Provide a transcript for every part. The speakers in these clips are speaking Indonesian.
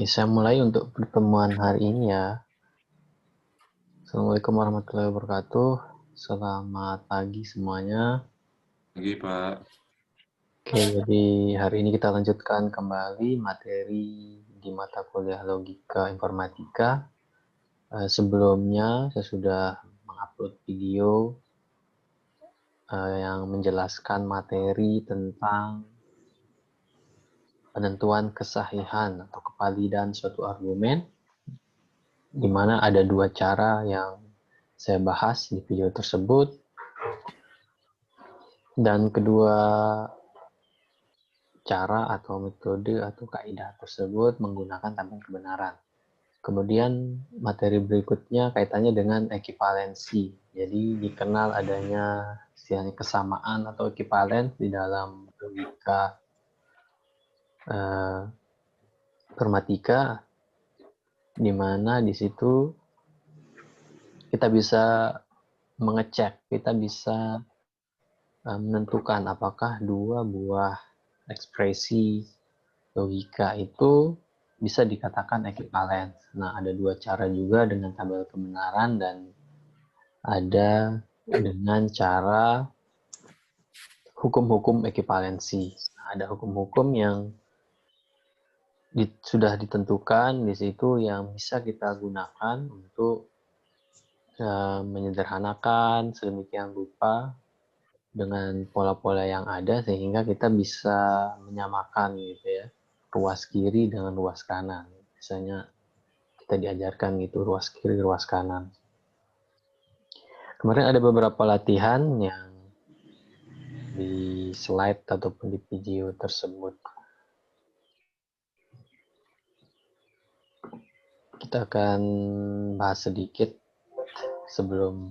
Oke, saya mulai untuk pertemuan hari ini ya. Assalamualaikum warahmatullahi wabarakatuh. Selamat pagi semuanya. Pagi, Pak. Oke, jadi hari ini kita lanjutkan kembali materi di mata kuliah Logika Informatika. Sebelumnya saya sudah mengupload video yang menjelaskan materi tentang penentuan kesahihan atau kevalidan suatu argumen, di mana ada dua cara yang saya bahas di video tersebut. Dan kedua cara atau metode atau kaidah tersebut menggunakan tabel kebenaran. Kemudian materi berikutnya kaitannya dengan ekivalensi. Jadi dikenal adanya istilahnya kesamaan atau ekivalen di dalam logika informatika, di mana di situ kita bisa mengecek, kita bisa menentukan apakah dua buah ekspresi logika itu bisa dikatakan ekivalen. Nah, ada dua cara juga dengan tabel kebenaran dan ada dengan cara hukum-hukum ekivalensi. Nah, ada hukum-hukum yang sudah ditentukan di situ yang bisa kita gunakan untuk menyederhanakan sedemikian rupa dengan pola-pola yang ada sehingga kita bisa menyamakan gitu ya, ruas kiri dengan ruas kanan. Misalnya kita diajarkan gitu ruas kiri, ruas kanan. Kemarin ada beberapa latihan yang di slide ataupun di video tersebut. Kita akan bahas sedikit sebelum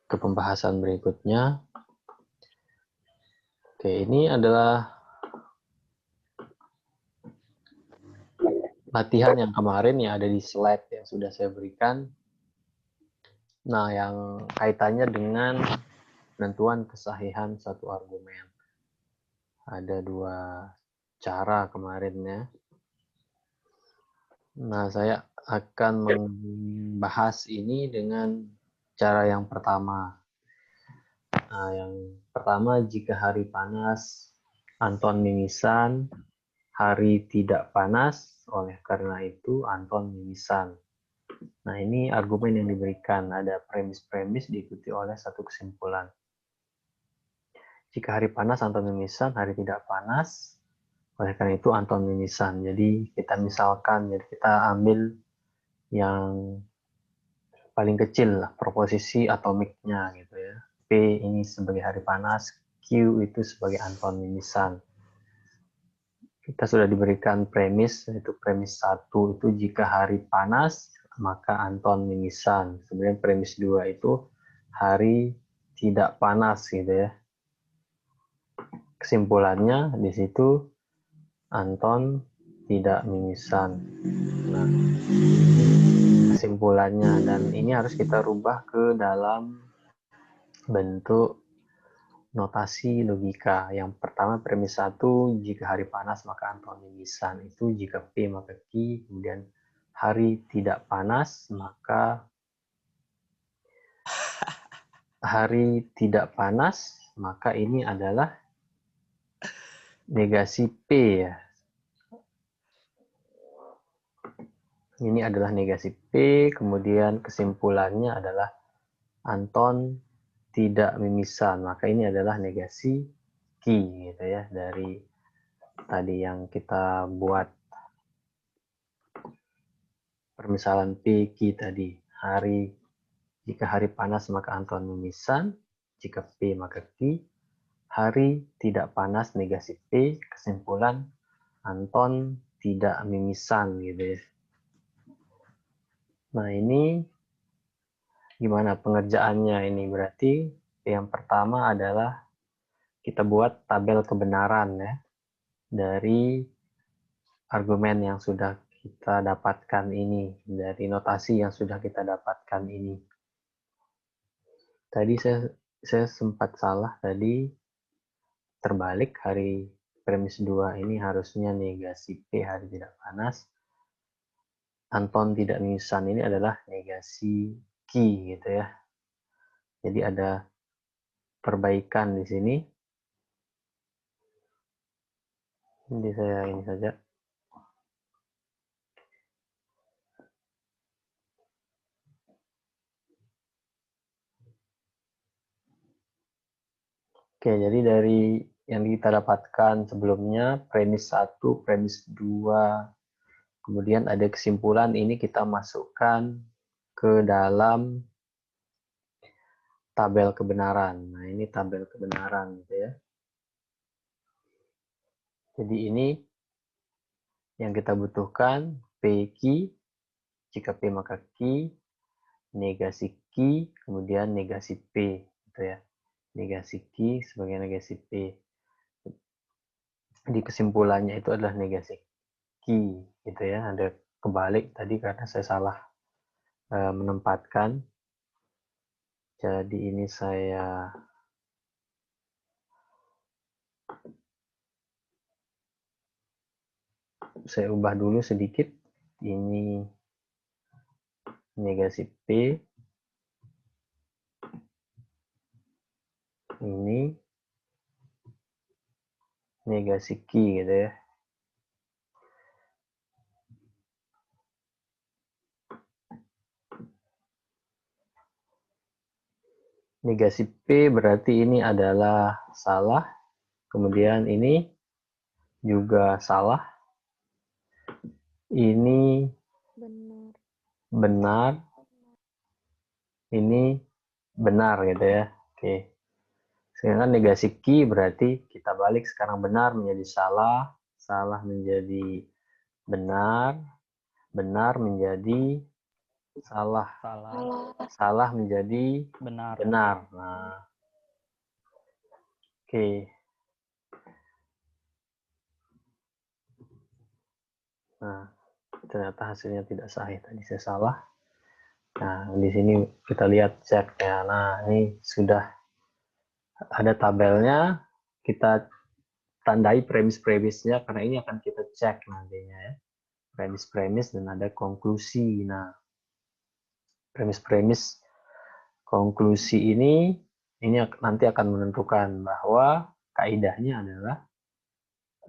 ke pembahasan berikutnya. Oke, ini adalah latihan yang kemarin yang ada di slide yang sudah saya berikan. Nah, yang kaitannya dengan penentuan kesahihan satu argumen. Ada dua cara kemarin ya. Nah, saya akan membahas ini dengan cara yang pertama. Nah, yang pertama, jika hari panas, Anton mimisan, hari tidak panas, oleh karena itu Anton mimisan. Nah, ini argumen yang diberikan, ada premis-premis diikuti oleh satu kesimpulan. Jika hari panas, Anton mimisan, hari tidak panas, oleh karena itu Anton mimisan. Jadi kita misalkan, jadi kita ambil yang paling kecil lah, proposisi atomiknya gitu ya. P ini sebagai hari panas, Q itu sebagai Anton mimisan. Kita sudah diberikan premis, yaitu premis 1 itu jika hari panas, maka Anton mimisan. Sebenarnya premis 2 itu hari tidak panas gitu ya. Kesimpulannya di situ Anton tidak mimisan. Nah, kesimpulannya, dan ini harus kita rubah ke dalam bentuk notasi logika. Yang pertama premis 1, jika hari panas maka Anton mimisan. Itu jika P maka Q, kemudian hari tidak panas maka hari tidak panas, maka ini adalah negasi P ya. Ini adalah negasi P, kemudian kesimpulannya adalah Anton tidak mimisan, maka ini adalah negasi Q gitu ya, dari tadi yang kita buat permisalan P Q tadi. Jika hari panas maka Anton mimisan, jika P maka Q. Hari tidak panas negasi P, kesimpulan Anton tidak mimisan gitu ya. Nah, ini gimana pengerjaannya ini? Berarti yang pertama adalah kita buat tabel kebenaran ya dari argumen yang sudah kita dapatkan ini, dari notasi yang sudah kita dapatkan ini. Tadi saya sempat salah tadi, terbalik hari premis 2 ini harusnya negasi P hari tidak panas. Anton tidak mimisan ini adalah negasi Q gitu ya. Jadi ada perbaikan di sini. Jadi saya ini saja. Oke, jadi dari yang kita dapatkan sebelumnya, premis 1, premis 2, kemudian ada kesimpulan, ini kita masukkan ke dalam tabel kebenaran. Nah, ini tabel kebenaran gitu ya. Jadi ini yang kita butuhkan, PQ, jika P maka Q, negasi Q, kemudian negasi P gitu ya. Negasi Q sebagai negasi P. Di kesimpulannya itu adalah negasi Q gitu ya. Ada kebalik tadi karena saya salah menempatkan. Jadi ini saya ubah dulu sedikit. Ini negasi P, ini negasi Q gitu ya. Negasi P berarti ini adalah salah, kemudian ini juga salah, ini benar, ini benar gitu ya. Oke. Sedangkan negasi Q berarti kita balik, sekarang benar menjadi salah, salah menjadi benar, benar menjadi salah, salah menjadi benar. Nah, oke. Nah, ternyata hasilnya tidak sahih. Tadi saya salah. Nah, di sini kita lihat ceknya. Nah, ini sudah ada tabelnya. Kita tandai premis-premisnya karena ini akan kita cek nantinya ya. Premis-premis dan ada konklusi. Nah, premis-premis konklusi ini nanti akan menentukan bahwa kaidahnya adalah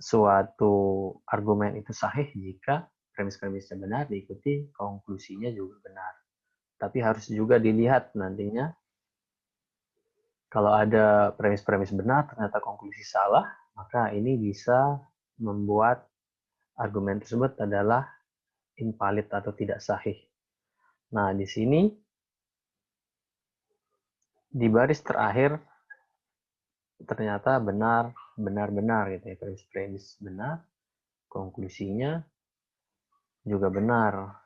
suatu argumen itu sahih jika premis-premisnya benar, diikuti konklusinya juga benar. Tapi harus juga dilihat nantinya kalau ada premis-premis benar ternyata konklusi salah, maka ini bisa membuat argumen tersebut adalah invalid atau tidak sahih. Nah, di sini di baris terakhir ternyata benar gitu ya, premis benar, konklusinya juga benar.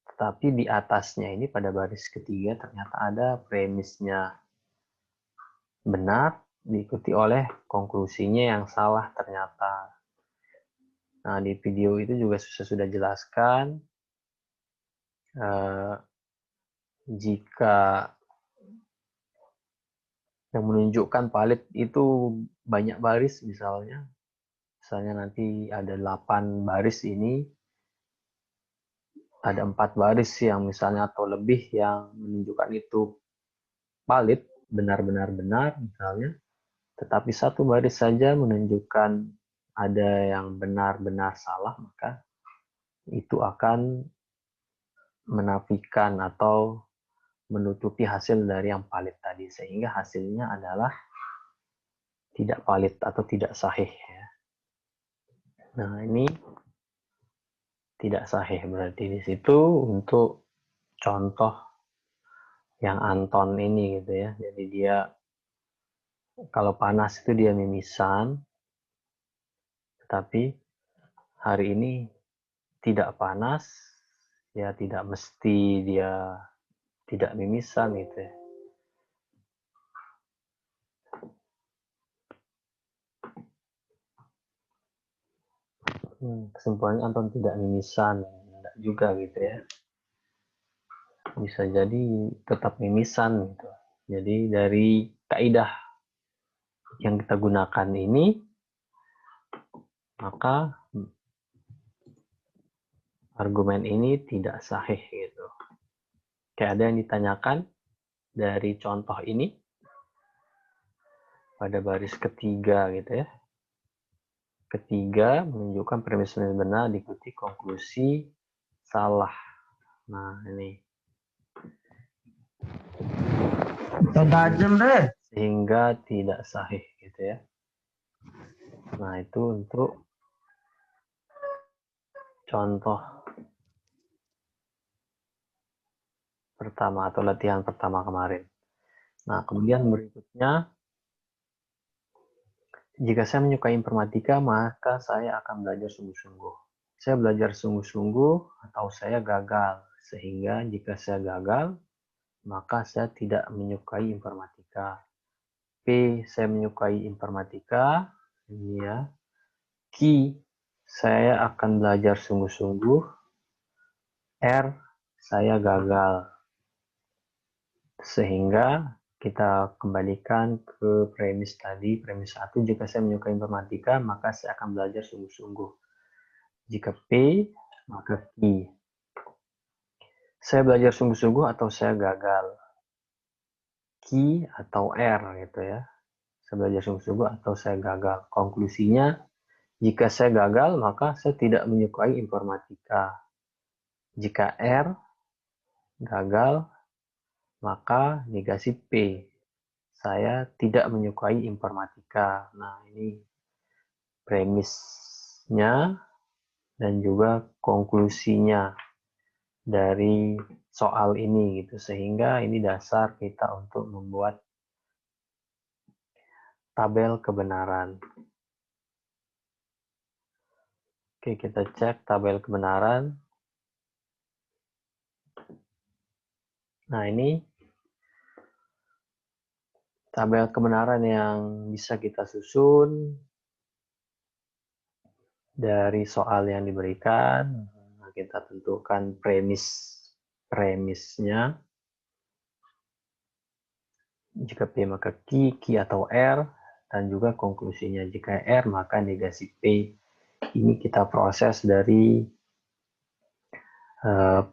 Tetapi di atasnya ini pada baris ketiga ternyata ada premisnya benar diikuti oleh konklusinya yang salah ternyata. Nah, di video itu juga sudah jelaskan jika yang menunjukkan valid itu banyak baris misalnya nanti ada 8 baris ini, ada 4 baris yang misalnya atau lebih yang menunjukkan itu valid, benar-benar benar misalnya, tetapi satu baris saja menunjukkan ada yang benar-benar salah, maka itu akan menafikan atau menutupi hasil dari yang valid tadi, sehingga hasilnya adalah tidak valid atau tidak sahih. Nah, ini tidak sahih berarti di situ untuk contoh yang Anton ini gitu ya. Jadi dia kalau panas itu dia mimisan, tetapi hari ini tidak panas, ya tidak mesti dia tidak mimisan gitu ya. Kesimpulannya Anton tidak mimisan, tidak juga gitu ya. Bisa jadi tetap mimisan gitu. Jadi dari kaidah yang kita gunakan ini maka argumen ini tidak sahih gitu. Kayak ada yang ditanyakan dari contoh ini pada baris ketiga gitu ya. Ketiga menunjukkan premis benar diikuti konklusi salah. Nah, ini. Sehingga tidak sahih gitu ya. Nah, itu untuk contoh pertama atau latihan pertama kemarin. Nah, kemudian berikutnya, jika saya menyukai informatika, maka saya akan belajar sungguh-sungguh. Saya belajar sungguh-sungguh atau saya gagal. Sehingga jika saya gagal, maka saya tidak menyukai informatika. P, saya menyukai informatika. Ini ya. Q, saya akan belajar sungguh-sungguh. R, saya gagal. Sehingga kita kembalikan ke premis tadi. Premis 1, jika saya menyukai informatika, maka saya akan belajar sungguh-sungguh. Jika P, maka Q. Saya belajar sungguh-sungguh atau saya gagal. Q atau R gitu ya. Saya belajar sungguh-sungguh atau saya gagal. Konklusinya, jika saya gagal, maka saya tidak menyukai informatika. Jika R, gagal, maka negasi P. Saya tidak menyukai informatika. Nah, ini premisnya dan juga konklusinya dari soal ini gitu. Sehingga ini dasar kita untuk membuat tabel kebenaran. Oke, kita cek tabel kebenaran. Nah, ini tabel kebenaran yang bisa kita susun dari soal yang diberikan. Nah, kita tentukan premisnya. Jika P maka Q atau R, dan juga konklusinya. Jika R maka negasi P. Ini kita proses dari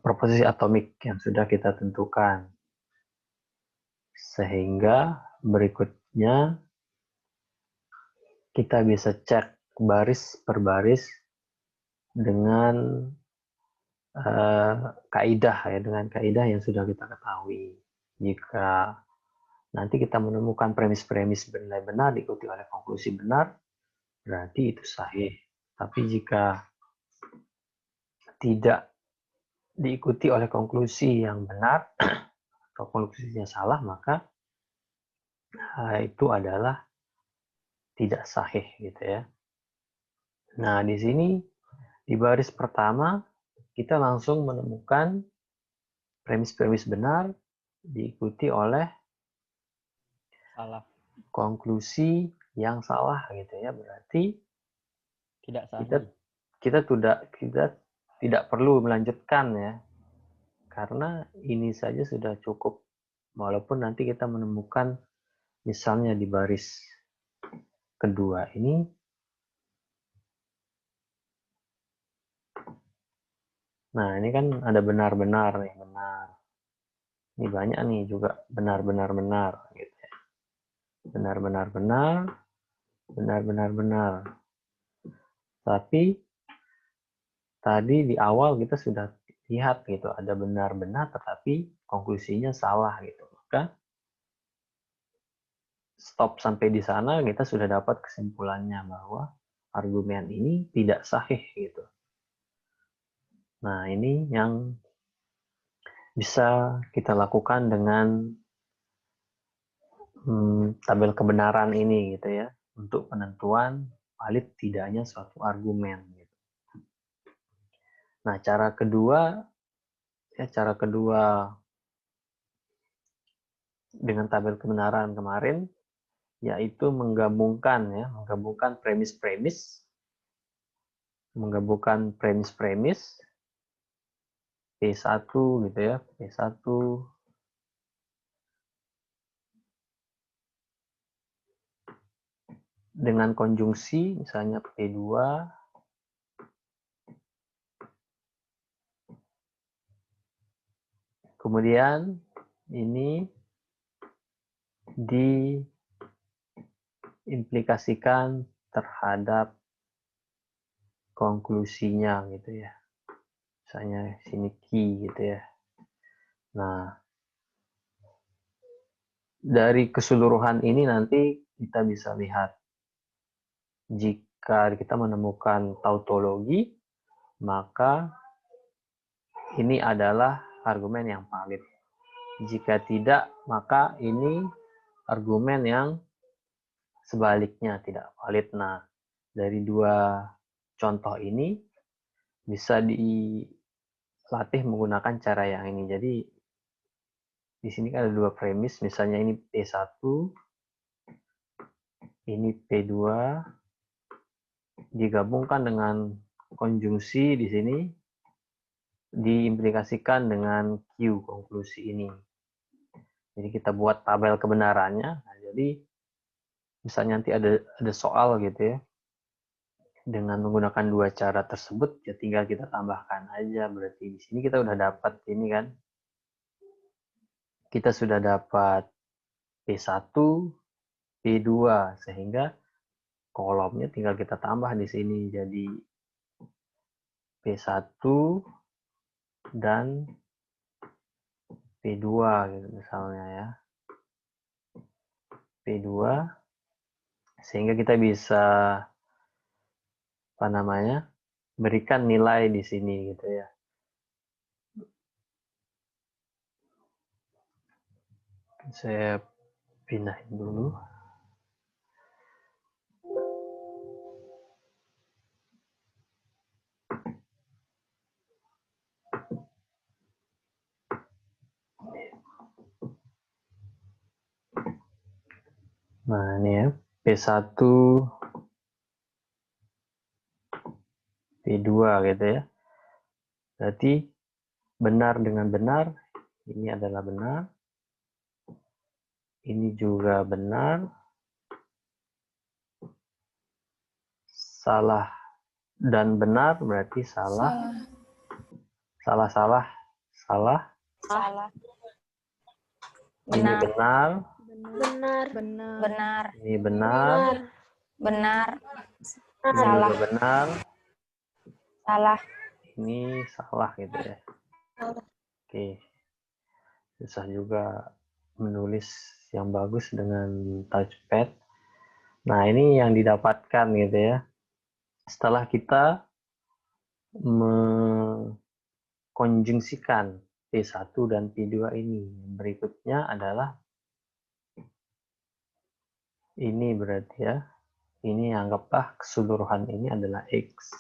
proposisi atomik yang sudah kita tentukan. Sehingga berikutnya kita bisa cek baris per baris dengan kaidah ya, dengan kaidah yang sudah kita ketahui. Jika nanti kita menemukan premis-premis benar diikuti oleh konklusi benar, berarti itu sahih. Tapi jika tidak diikuti oleh konklusi yang benar atau konklusinya salah, maka itu adalah tidak sahih gitu ya. Nah, di sini di baris pertama kita langsung menemukan premis-premis benar diikuti oleh Salah. konklusi yang salah gitu ya. Berarti Tidak kita sahih. kita tidak perlu melanjutkan ya. Karena ini saja sudah cukup. Walaupun nanti kita menemukan misalnya di baris kedua ini nah ini kan ada benar-benar nih, benar. Ini banyak nih juga benar-benar benar gitu ya. Benar-benar benar, benar-benar benar. Tapi tadi di awal kita sudah lihat gitu, ada benar-benar tetapi konklusinya salah gitu. Maka stop sampai di sana kita sudah dapat kesimpulannya bahwa argumen ini tidak sahih gitu. Nah, ini yang bisa kita lakukan dengan tabel kebenaran ini gitu ya, untuk penentuan valid tidaknya suatu argumen gitu. Nah, cara kedua dengan tabel kebenaran kemarin yaitu menggabungkan premis-premis P1 gitu ya, P1 dengan konjungsi, misalnya P2, kemudian ini diimplikasikan terhadap konklusinya gitu ya. Misalnya sini Q gitu ya. Nah, dari keseluruhan ini nanti kita bisa lihat jika kita menemukan tautologi, maka ini adalah argumen yang valid. Jika tidak, maka ini argumen yang sebaliknya tidak valid. Nah, dari dua contoh ini bisa dilatih menggunakan cara yang ini. Jadi di sini kan ada dua premis, misalnya ini P1, ini P2, digabungkan dengan konjungsi di sini, diimplikasikan dengan Q konklusi ini. Jadi kita buat tabel kebenarannya. Nah, jadi misalnya nanti ada soal gitu ya, dengan menggunakan dua cara tersebut, ya tinggal kita tambahkan aja. Berarti di sini kita udah dapat ini kan. Kita sudah dapat P1, P2, sehingga kolomnya tinggal kita tambah di sini. Jadi P1 dan P2 gitu misalnya ya. P2, sehingga kita bisa berikan nilai di sini gitu ya. Saya pindahin dulu. Nah, ini ya, P1, P2 gitu ya. Berarti benar dengan benar, ini adalah benar. Ini juga benar. Salah dan benar berarti salah. Salah, salah, salah. Salah. Ini Benar. benar. Benar. Benar. Ini benar. Benar. Ini Salah. juga benar. Salah. Ini salah gitu ya. Oke. Susah juga menulis yang bagus dengan touchpad. Nah, ini yang didapatkan gitu ya. Setelah kita mengkonjungsikan P1 dan P2 ini. Berikutnya adalah ini berarti ya. Ini anggaplah keseluruhan ini adalah X.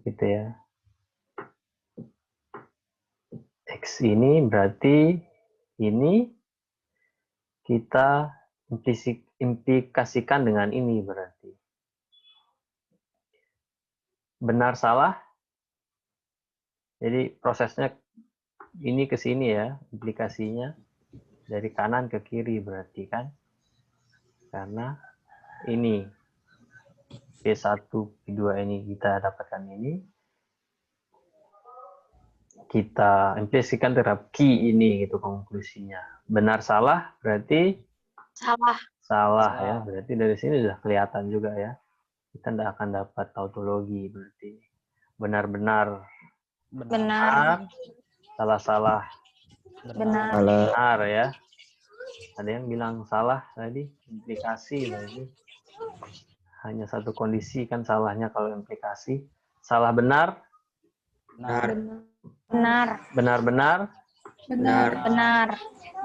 Gitu ya. X ini berarti ini kita implikasikan dengan ini berarti. Benar salah. Jadi prosesnya ini ke sini ya, implikasinya dari kanan ke kiri berarti kan. Karena ini P1, P2 ini kita dapatkan ini. Kita implikasikan terhadap key ini gitu konklusinya. Benar salah berarti salah ya. Berarti dari sini sudah kelihatan juga ya. Kita tidak akan dapat tautologi berarti. Benar-benar Benar. salah-salah Benar. benar ya. Ada yang bilang salah tadi, implikasi berarti. Hanya satu kondisi kan salahnya kalau implikasi. Salah benar. Benar. Benar-benar. Benar. Benar.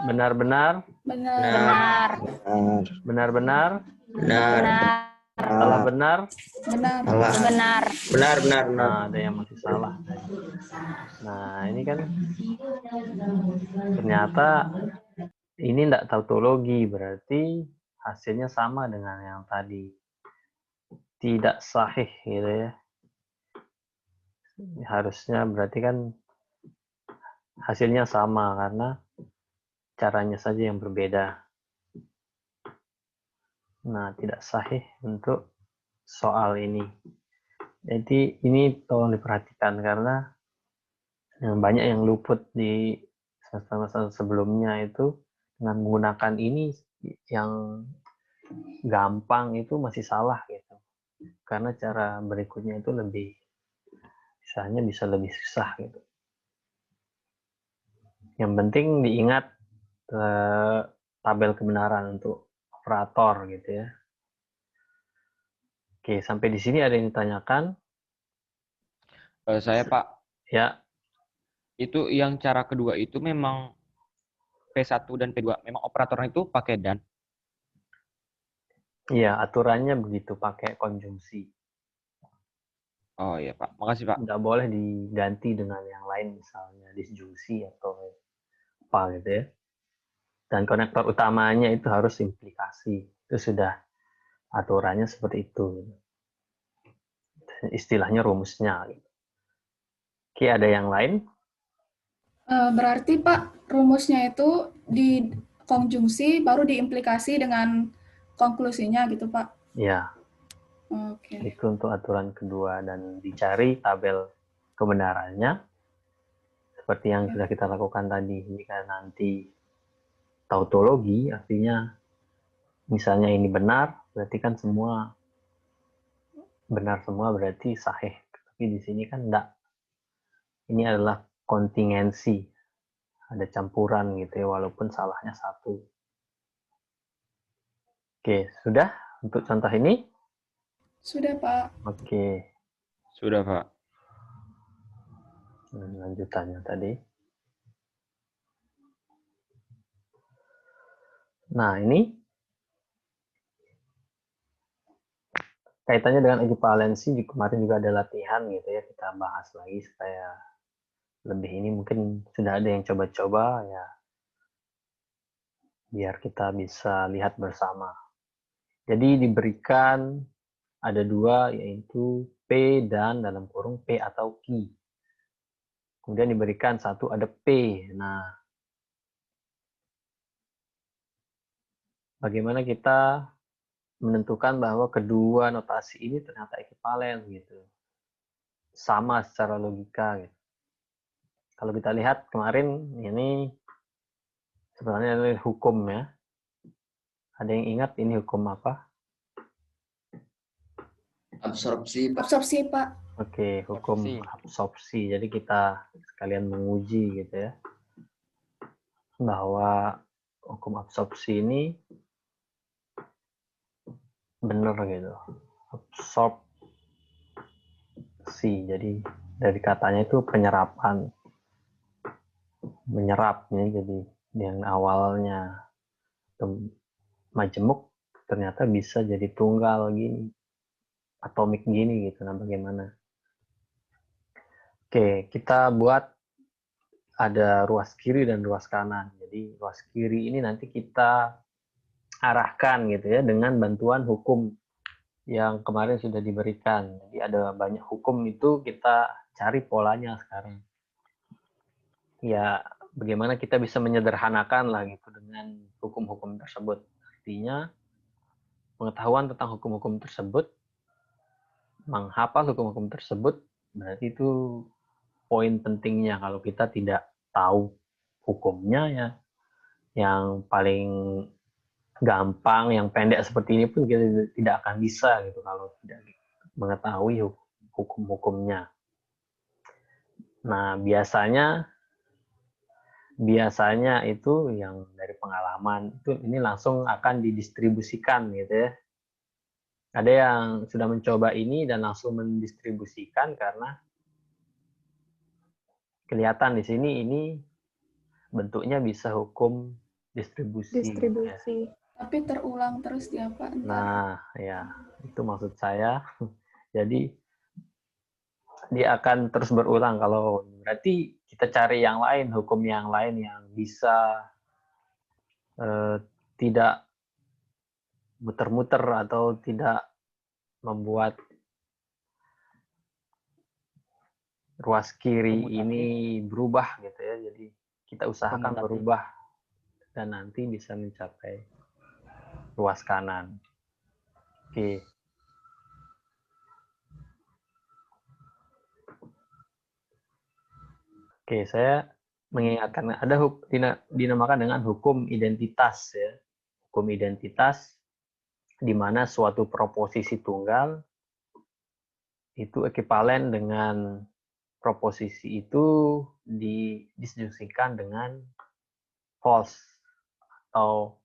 Benar-benar. Benar. Benar-benar. Benar. Salah benar. Benar. Nah, ada yang masih salah. Nah, ini kan ternyata ini tidak tautologi, berarti hasilnya sama dengan yang tadi. Tidak sahih gitu ya. Harusnya berarti kan hasilnya sama karena caranya saja yang berbeda. Nah, tidak sahih untuk soal ini. Jadi ini tolong diperhatikan karena banyak yang luput di semester sebelumnya itu dengan menggunakan ini yang gampang itu masih salah gitu. Karena cara berikutnya itu lebih misalnya bisa lebih susah gitu. Yang penting diingat tabel kebenaran untuk operator gitu ya. Oke, sampai di sini ada yang ditanyakan? Saya Pak, Ya, itu yang cara kedua itu memang P1 dan P2, memang operatornya itu pakai dan. iya aturannya begitu pakai konjungsi. Oh iya Pak, makasih Pak. Nggak boleh diganti dengan yang lain misalnya disjungsi atau apa gitu ya. Dan konektor utamanya itu harus implikasi. Itu sudah aturannya seperti itu. Istilahnya rumusnya. Oke, ada yang lain? Berarti Pak, rumusnya itu di konjungsi baru diimplikasi dengan konklusinya gitu Pak. Ya, Oke. itu untuk aturan kedua dan dicari tabel kebenarannya seperti yang sudah kita lakukan tadi. Jika nanti tautologi artinya misalnya ini benar, berarti kan semua benar semua berarti sahih. Tapi di sini kan enggak. Ini adalah kontingensi. Ada campuran gitu ya, walaupun salahnya satu. Oke, sudah untuk contoh ini? Sudah Pak. Oke, Sudah Pak. lanjutannya tadi. Nah, ini kaitannya dengan ekivalensi. Kemarin juga ada latihan gitu ya, kita bahas lagi supaya lebih ini mungkin sudah ada yang coba-coba ya, biar kita bisa lihat bersama. Jadi diberikan ada dua, yaitu P dan dalam kurung P atau Q. Kemudian diberikan satu ada P. Nah, bagaimana kita menentukan bahwa kedua notasi ini ternyata ekivalen gitu. Sama secara logika gitu. Kalau kita lihat kemarin ini sebenarnya ini hukum ya. Ada yang ingat ini hukum apa? Absorpsi, Pak. Absorpsi Pak. Oke, hukum absorpsi. Jadi kita sekalian menguji gitu ya, bahwa hukum absorpsi ini benar gitu. Absorpsi. Jadi dari katanya itu penyerapan. Menyerap ya, jadi yang awalnya majemuk ternyata bisa jadi tunggal gini. Atomik gini gitu. Nah, bagaimana? Oke, kita buat ada ruas kiri dan ruas kanan. Jadi ruas kiri ini nanti kita arahkan gitu ya dengan bantuan hukum yang kemarin sudah diberikan. Jadi ada banyak hukum itu kita cari polanya sekarang. Ya, bagaimana kita bisa menyederhanakan lah gitu dengan hukum-hukum tersebut. Artinya pengetahuan tentang hukum-hukum tersebut, menghafal hukum-hukum tersebut, berarti itu poin pentingnya. Kalau kita tidak tahu hukumnya ya, yang paling gampang, yang pendek seperti ini pun kita tidak akan bisa gitu kalau tidak mengetahui hukum-hukumnya. Nah, biasanya itu yang dari pengalaman itu ini langsung akan didistribusikan gitu ya. Ada yang sudah mencoba ini dan langsung mendistribusikan karena kelihatan di sini ini bentuknya bisa hukum distribusi. Distribusi. Ya. Tapi terulang terus dia Pak. Nah, ya itu maksud saya. Jadi dia akan terus berulang. Kalau berarti kita cari yang lain, hukum yang lain yang bisa tidak muter-muter atau tidak membuat ruas kiri ini berubah gitu ya. Jadi kita usahakan berubah dan nanti bisa mencapai ruas kanan. Oke. Oke, saya mengingatkan ada dinamakan dengan hukum identitas ya. Hukum identitas di mana suatu proposisi tunggal itu ekivalen dengan proposisi itu didisjungsikan dengan false atau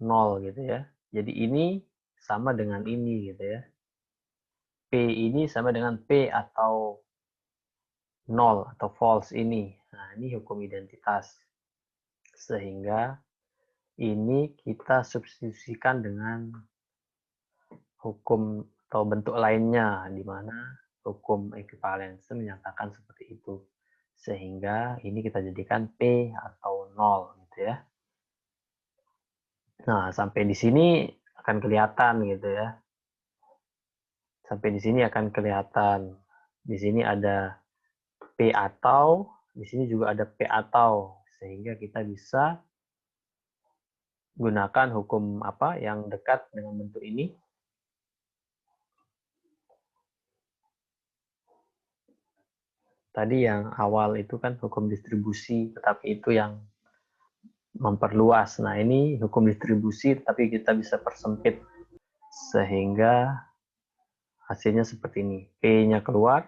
nol gitu ya. Jadi ini sama dengan ini gitu ya. P ini sama dengan P atau nol atau false ini. Nah, ini hukum identitas. Sehingga ini kita substitusikan dengan hukum atau bentuk lainnya di mana hukum equivalence menyatakan seperti itu. Sehingga ini kita jadikan P atau nol gitu ya. Nah, sampai di sini akan kelihatan gitu ya. Sampai di sini akan kelihatan. Di sini ada P atau, di sini juga ada P atau, sehingga kita bisa gunakan hukum apa yang dekat dengan bentuk ini. Tadi yang awal itu kan hukum distribusi, tetapi itu yang memperluas. Nah, ini hukum distribusi, tapi kita bisa persempit sehingga hasilnya seperti ini. P-nya keluar,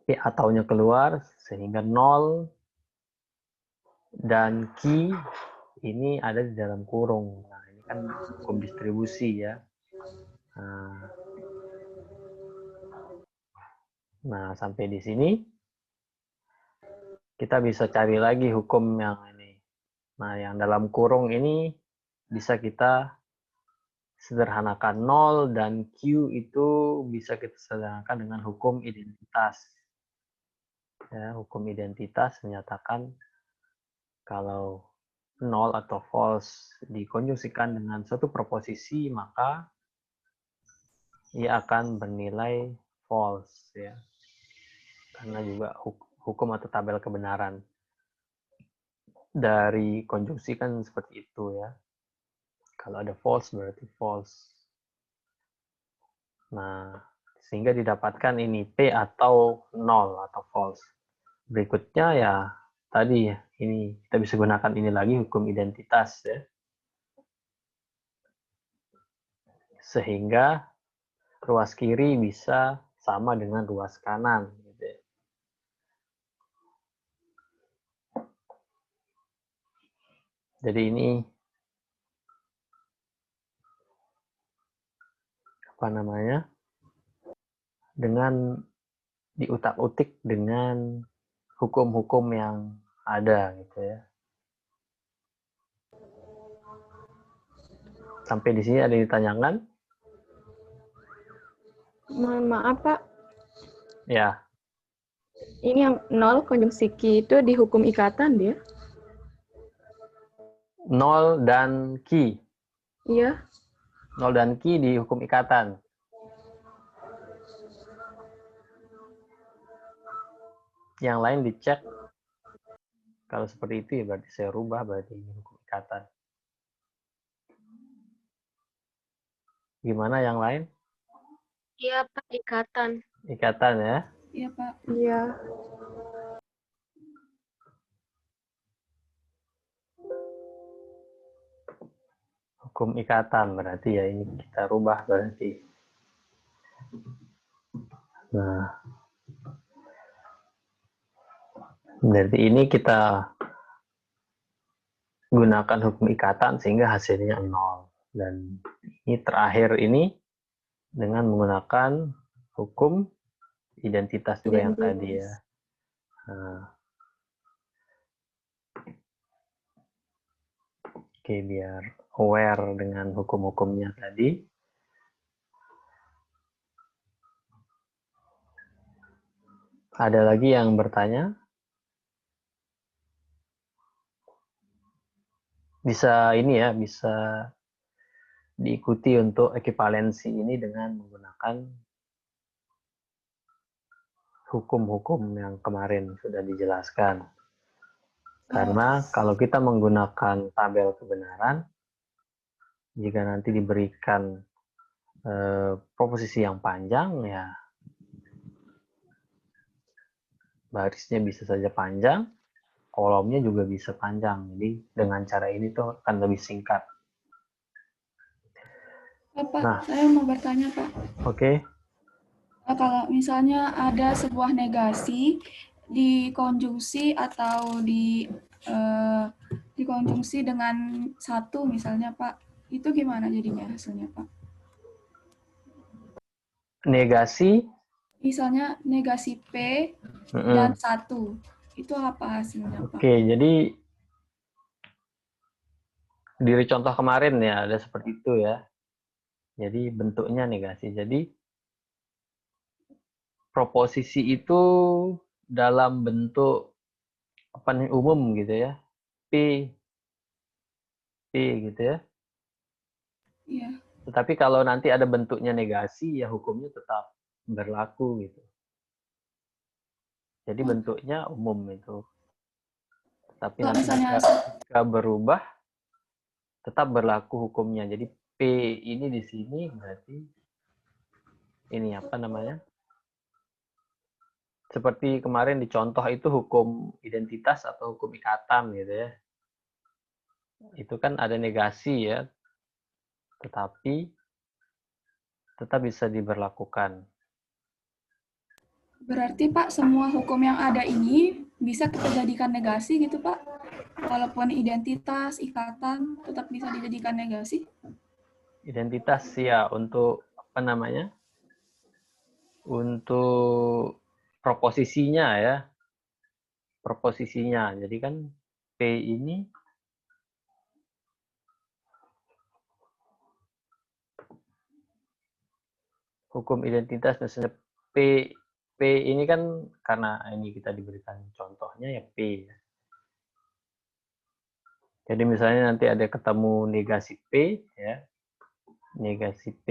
P ataunya keluar, sehingga 0 dan key ini ada di dalam kurung. Nah, ini kan hukum distribusi ya. Nah, sampai di sini kita bisa cari lagi hukum yang ini. Nah, yang dalam kurung ini bisa kita sederhanakan 0 dan Q itu bisa kita sederhanakan dengan hukum identitas. Ya, hukum identitas menyatakan kalau 0 atau false dikonjungsikan dengan suatu proposisi, maka ia akan bernilai false ya. Karena juga hukum atau tabel kebenaran dari konjungsi kan seperti itu ya. Kalau ada false berarti false. Nah, sehingga didapatkan ini P atau 0 atau false. Berikutnya ya tadi ya, ini kita bisa gunakan ini lagi hukum identitas ya. Sehingga ruas kiri bisa sama dengan ruas kanan gitu ya. Jadi ini apa namanya? Dengan diutak-utik dengan hukum-hukum yang ada gitu ya. Sampai di sini ada yang ditanyakan? Mohon maaf, Pak. Ya. Ini yang 0 konjungsi ki itu di hukum ikatan dia? 0 dan ki. Iya. 0 dan ki di hukum ikatan. Yang lain dicek. Kalau seperti itu ya berarti saya rubah, berarti ini hukum ikatan. Gimana yang lain? Iya, Pak, ikatan. Ikatan ya. Iya, Pak. Iya. Hukum ikatan berarti ya ini kita rubah berarti. Nah, berarti ini kita gunakan hukum ikatan sehingga hasilnya 0. Dan ini terakhir ini dengan menggunakan hukum identitas juga yang tadi ya. Nah. Oke, biar aware dengan hukum-hukumnya tadi. Ada lagi yang bertanya? Bisa ini ya, bisa diikuti untuk ekivalensi ini dengan menggunakan hukum-hukum yang kemarin sudah dijelaskan. Karena kalau kita menggunakan tabel kebenaran, jika nanti diberikan proposisi yang panjang, ya barisnya bisa saja panjang, kolomnya juga bisa panjang. Jadi dengan cara ini tuh akan lebih singkat. Pak, Nah. saya mau bertanya, Pak. Oke. Kalau misalnya ada sebuah negasi dikonjungsi atau dikonjungsi dengan satu misalnya, Pak, itu gimana jadinya hasilnya, Pak? Negasi, Misalnya negasi P dan satu, itu apa hasilnya, Pak? Oke, jadi dari contoh kemarin ya ada seperti itu ya. Jadi bentuknya negasi. Jadi proposisi itu dalam bentuk apa nih, umum gitu ya. P gitu ya. Iya. Tetapi kalau nanti ada bentuknya negasi, ya hukumnya tetap berlaku gitu. Jadi bentuknya umum itu. Tapi Kalau nanti misalnya jika berubah, tetap berlaku hukumnya. Jadi P ini di sini berarti ini apa namanya? Seperti kemarin di contoh itu hukum identitas atau hukum ikatan gitu ya. Itu kan ada negasi ya, tetapi tetap bisa diberlakukan. berarti Pak, semua hukum yang ada ini bisa kita jadikan negasi gitu Pak? Walaupun identitas, ikatan, tetap bisa dijadikan negasi? Identitas ya untuk apa namanya? Untuk proposisinya ya. Proposisinya. Jadi kan P ini hukum identitas misalnya P ini kan karena ini kita diberikan contohnya ya P ya. Jadi misalnya nanti ada ketemu negasi P ya. Negasi P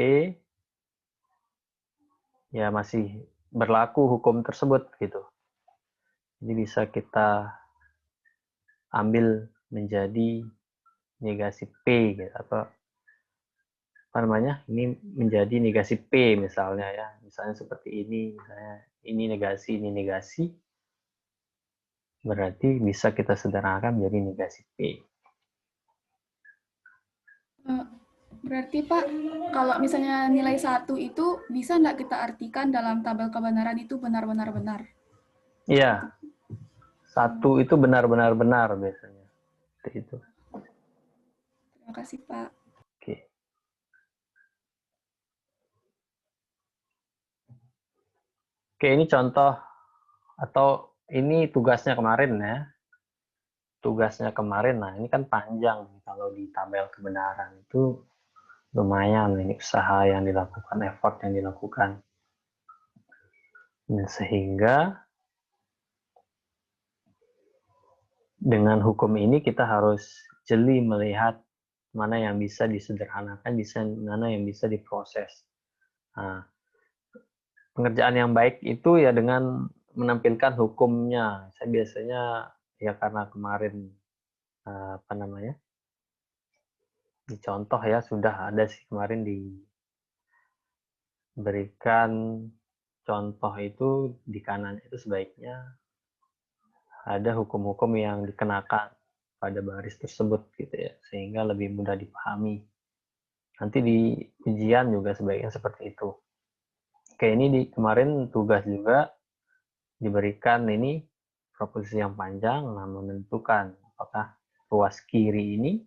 ya masih berlaku hukum tersebut gitu. Jadi bisa kita ambil menjadi negasi P gitu, atau apa namanya? Ini menjadi negasi P misalnya ya. Misalnya seperti ini, misalnya ini negasi, berarti bisa kita sederhanakan menjadi negasi P. Berarti Pak, kalau misalnya nilai 1 itu bisa nggak kita artikan dalam tabel kebenaran itu benar-benar benar? Iya. 1 itu benar-benar benar biasanya. Seperti itu. Terima kasih Pak. Oke. Oke, ini contoh atau ini tugasnya kemarin ya. Tugasnya kemarin, nah ini kan panjang kalau di tabel kebenaran itu lumayan ini usaha yang dilakukan, effort yang dilakukan. Nah, sehingga dengan hukum ini kita harus jeli melihat mana yang bisa disederhanakan, mana yang bisa diproses. Nah, pengerjaan yang baik itu ya dengan menampilkan hukumnya. Saya biasanya ya karena kemarin apa namanya dicontoh ya sudah ada sih kemarin diberikan contoh itu di kanan itu sebaiknya ada hukum-hukum yang dikenakan pada baris tersebut gitu ya sehingga lebih mudah dipahami. Nanti di ujian juga sebaiknya seperti itu. Oke, ini kemarin tugas juga diberikan ini proposisi yang panjang, nah menentukan apakah ruas kiri ini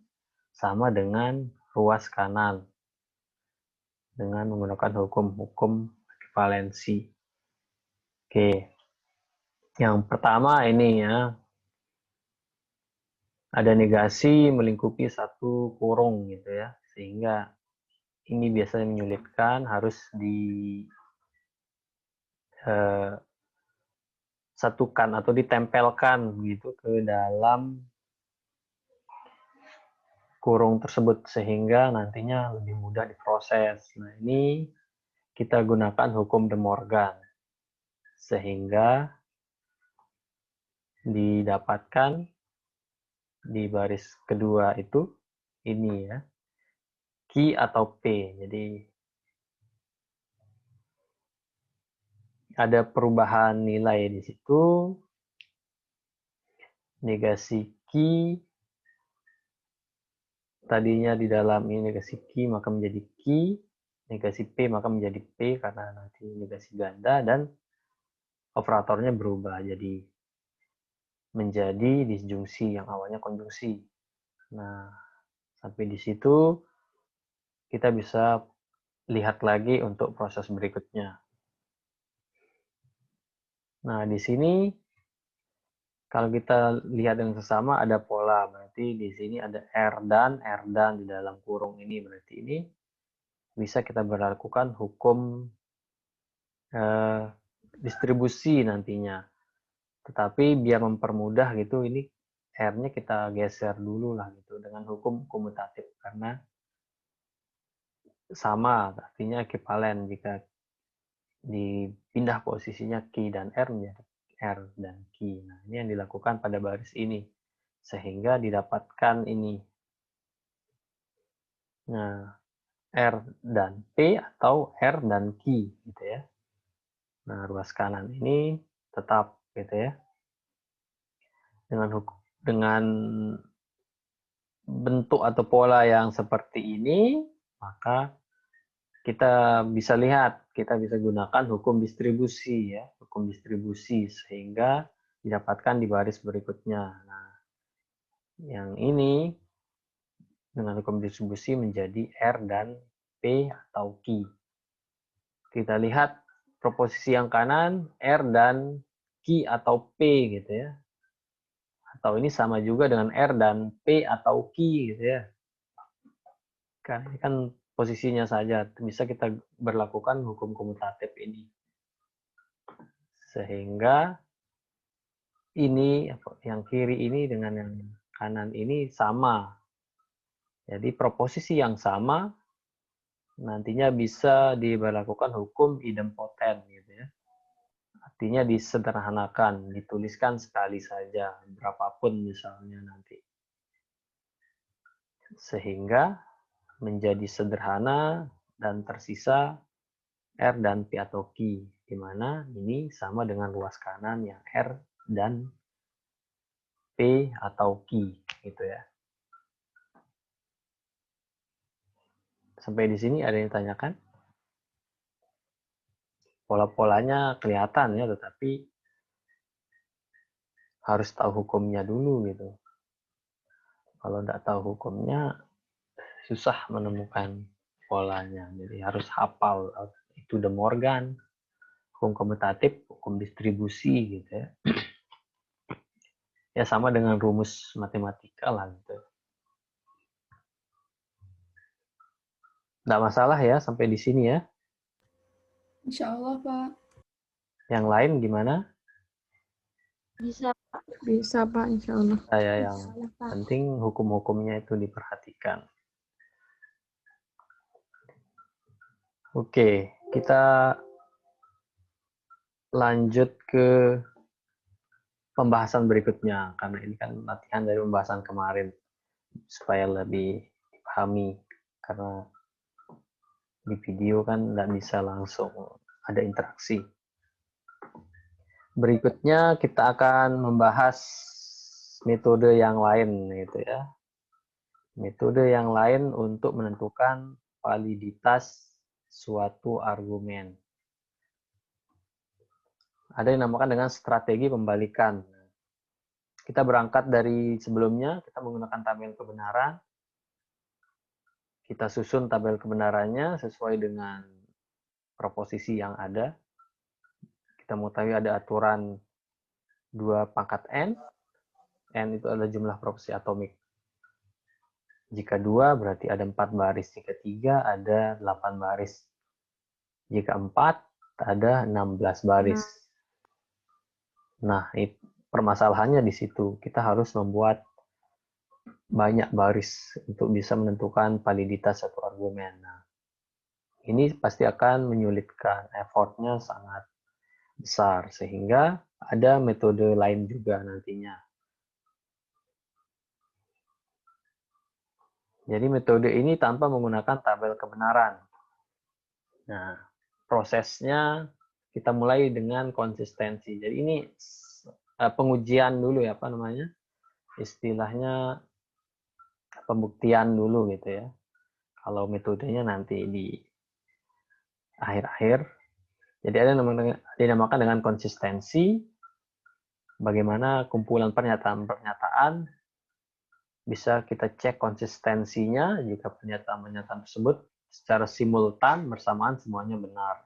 sama dengan ruas kanan dengan menggunakan hukum-hukum ekivalensi. Oke, yang pertama ini ya, ada negasi melingkupi satu kurung gitu ya, sehingga ini biasanya menyulitkan, harus disatukan atau ditempelkan gitu ke dalam kurung tersebut sehingga nantinya lebih mudah diproses. Nah, ini kita gunakan hukum De Morgan sehingga didapatkan di baris kedua itu ini ya. Q atau P. Jadi ada perubahan nilai di situ. Negasi Q tadinya di dalam ini negasi Q maka menjadi Q, negasi P maka menjadi P karena nanti negasi ganda, dan operatornya berubah jadi menjadi disjungsi yang awalnya konjungsi. Nah, sampai di situ kita bisa lihat lagi untuk proses berikutnya. Nah, di sini kalau kita lihat dengan sesama ada pola, berarti di sini ada R dan di dalam kurung ini, berarti ini bisa kita berlakukan hukum distribusi nantinya. Tetapi biar mempermudah gitu, ini R-nya kita geser dulu lah gitu dengan hukum komutatif karena sama, artinya ekivalen jika dipindah posisinya Q dan R menjadi R dan Q. Nah, ini yang dilakukan pada baris ini sehingga didapatkan ini. Nah, R dan P atau R dan Q gitu ya. Nah, ruas kanan ini tetap gitu ya. Dengan bentuk atau pola yang seperti ini, maka kita bisa lihat, kita bisa gunakan hukum distribusi ya, hukum distribusi sehingga didapatkan di baris berikutnya. Nah, yang ini dengan hukum distribusi menjadi R dan P atau Q. Kita lihat proposisi yang kanan R dan Q atau P gitu ya. Atau ini sama juga dengan R dan P atau Q gitu ya. Karena ini kan posisinya saja, bisa kita berlakukan hukum komutatif ini. Sehingga ini, yang kiri ini dengan yang kanan ini sama. Jadi proposisi yang sama nantinya bisa diberlakukan hukum idempoten gitu ya. Artinya disederhanakan, dituliskan sekali saja, berapapun misalnya nanti. Sehingga menjadi sederhana dan tersisa R dan P atau Q, di mana ini sama dengan ruas kanan yang R dan P atau Q, gitu ya. Sampai di sini ada yang tanyakan? Pola-polanya kelihatan ya, tetapi harus tahu hukumnya dulu gitu. Kalau tidak tahu hukumnya, susah menemukan polanya. Jadi harus hafal itu De Morgan, hukum komutatif, hukum distribusi gitu ya. Ya sama dengan rumus matematika lah gitu. Nggak masalah ya sampai di sini ya. Insya Allah, Pak. Yang lain gimana? Bisa. Bisa, Pak, insya Allah. Saya yang penting hukum-hukumnya itu diperhatikan. Oke, kita lanjut ke pembahasan berikutnya. Karena ini kan latihan dari pembahasan kemarin. Supaya lebih dipahami. Karena di video kan nggak bisa langsung ada interaksi. Berikutnya kita akan membahas metode yang lain gitu ya. Metode yang lain untuk menentukan validitas suatu argumen. Ada yang dinamakan dengan strategi pembalikan. Kita berangkat dari sebelumnya, kita menggunakan tabel kebenaran. Kita susun tabel kebenarannya sesuai dengan proposisi yang ada. Kita mengetahui ada aturan 2 pangkat N. N itu adalah jumlah proposisi atomik. Jika 2 berarti ada 4 baris. Jika 3 ada 8 baris. Jika 4 ada 16 baris. Nah, permasalahannya di situ. Kita harus membuat banyak baris untuk bisa menentukan validitas satu argumen. Nah, ini pasti akan menyulitkan, effortnya sangat besar, sehingga ada metode lain juga nantinya. Jadi metode ini tanpa menggunakan tabel kebenaran. Nah, prosesnya kita mulai dengan konsistensi. Jadi ini pengujian dulu ya, apa namanya? Istilahnya pembuktian dulu gitu ya. Kalau metodenya nanti di akhir-akhir. Jadi ada yang dinamakan dengan konsistensi. Bagaimana kumpulan pernyataan-pernyataan bisa kita cek konsistensinya jika pernyataan-pernyataan tersebut secara simultan bersamaan semuanya benar.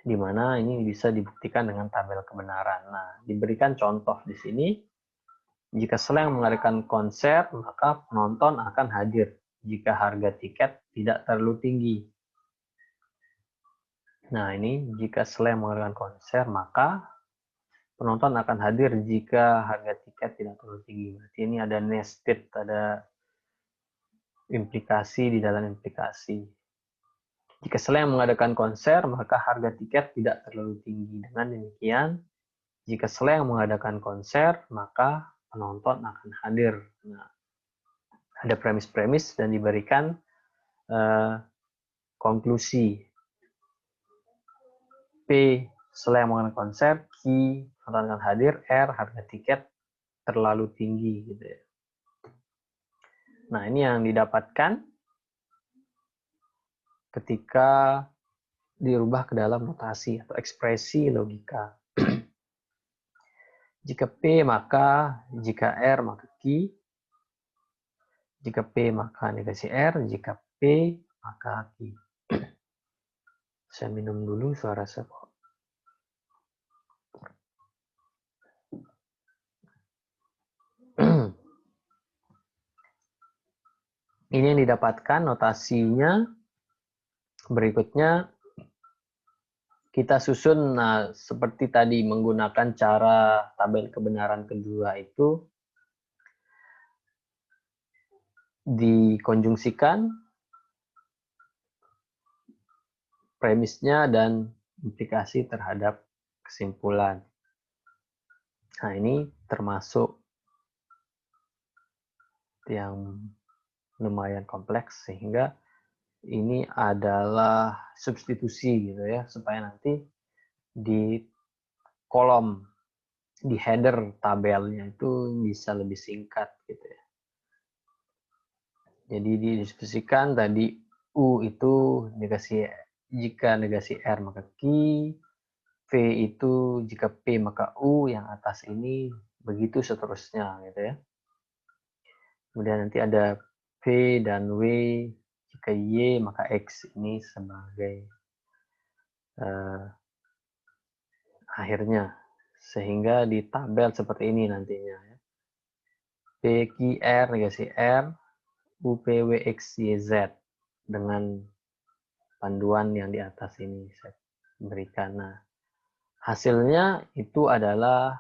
Di mana ini bisa dibuktikan dengan tabel kebenaran. Nah, diberikan contoh di sini. Jika Slank mengadakan konser, maka penonton akan hadir jika harga tiket tidak terlalu tinggi. Nah, ini jika Slank mengadakan konser, maka penonton akan hadir jika harga tiket tidak terlalu tinggi. Berarti ini ada nested, ada implikasi di dalam implikasi. Jika Slank mengadakan konser, maka harga tiket tidak terlalu tinggi. Dengan demikian, jika Slank mengadakan konser, maka penonton akan hadir. Nah, ada premis-premis dan diberikan konklusi. P, Slank mengadakan konser. Q, penonton akan hadir. R, harga tiket terlalu tinggi. Gitu ya. Nah, ini yang didapatkan ketika dirubah ke dalam notasi atau ekspresi logika. Jika P, maka jika R, maka Q. Jika P, maka negasi R. Jika P, maka Q. Saya minum dulu, suara saya kok. Ini yang didapatkan notasinya. Berikutnya kita susun seperti tadi menggunakan cara tabel kebenaran kedua itu dikonjungsikan premisnya dan implikasi terhadap kesimpulan. Nah, ini termasuk yang lumayan kompleks sehingga ini adalah substitusi gitu ya, supaya nanti di kolom, di header tabelnya itu bisa lebih singkat gitu ya. Jadi didiskusikan tadi U itu negasi, jika negasi R maka Q, V itu jika P maka U, yang atas ini begitu seterusnya gitu ya. Kemudian nanti ada P dan W, jika Y maka X ini sebagai akhirnya, sehingga di tabel seperti ini nantinya ya. P, Q, R, negasi R, U, P, W, X, Y, Z dengan panduan yang di atas ini saya berikan. Nah, hasilnya itu adalah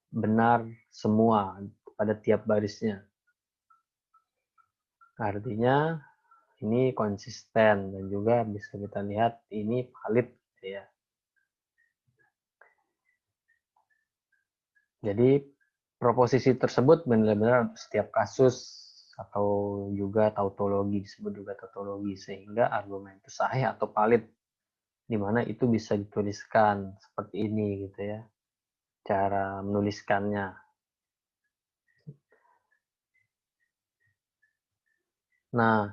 benar semua pada tiap barisnya. Artinya ini konsisten dan juga bisa kita lihat ini valid ya. Jadi proposisi tersebut benar-benar untuk setiap kasus atau juga tautologi, disebut juga tautologi, sehingga argumen itu sahih atau valid, di mana itu bisa dituliskan seperti ini gitu ya, cara menuliskannya. Nah,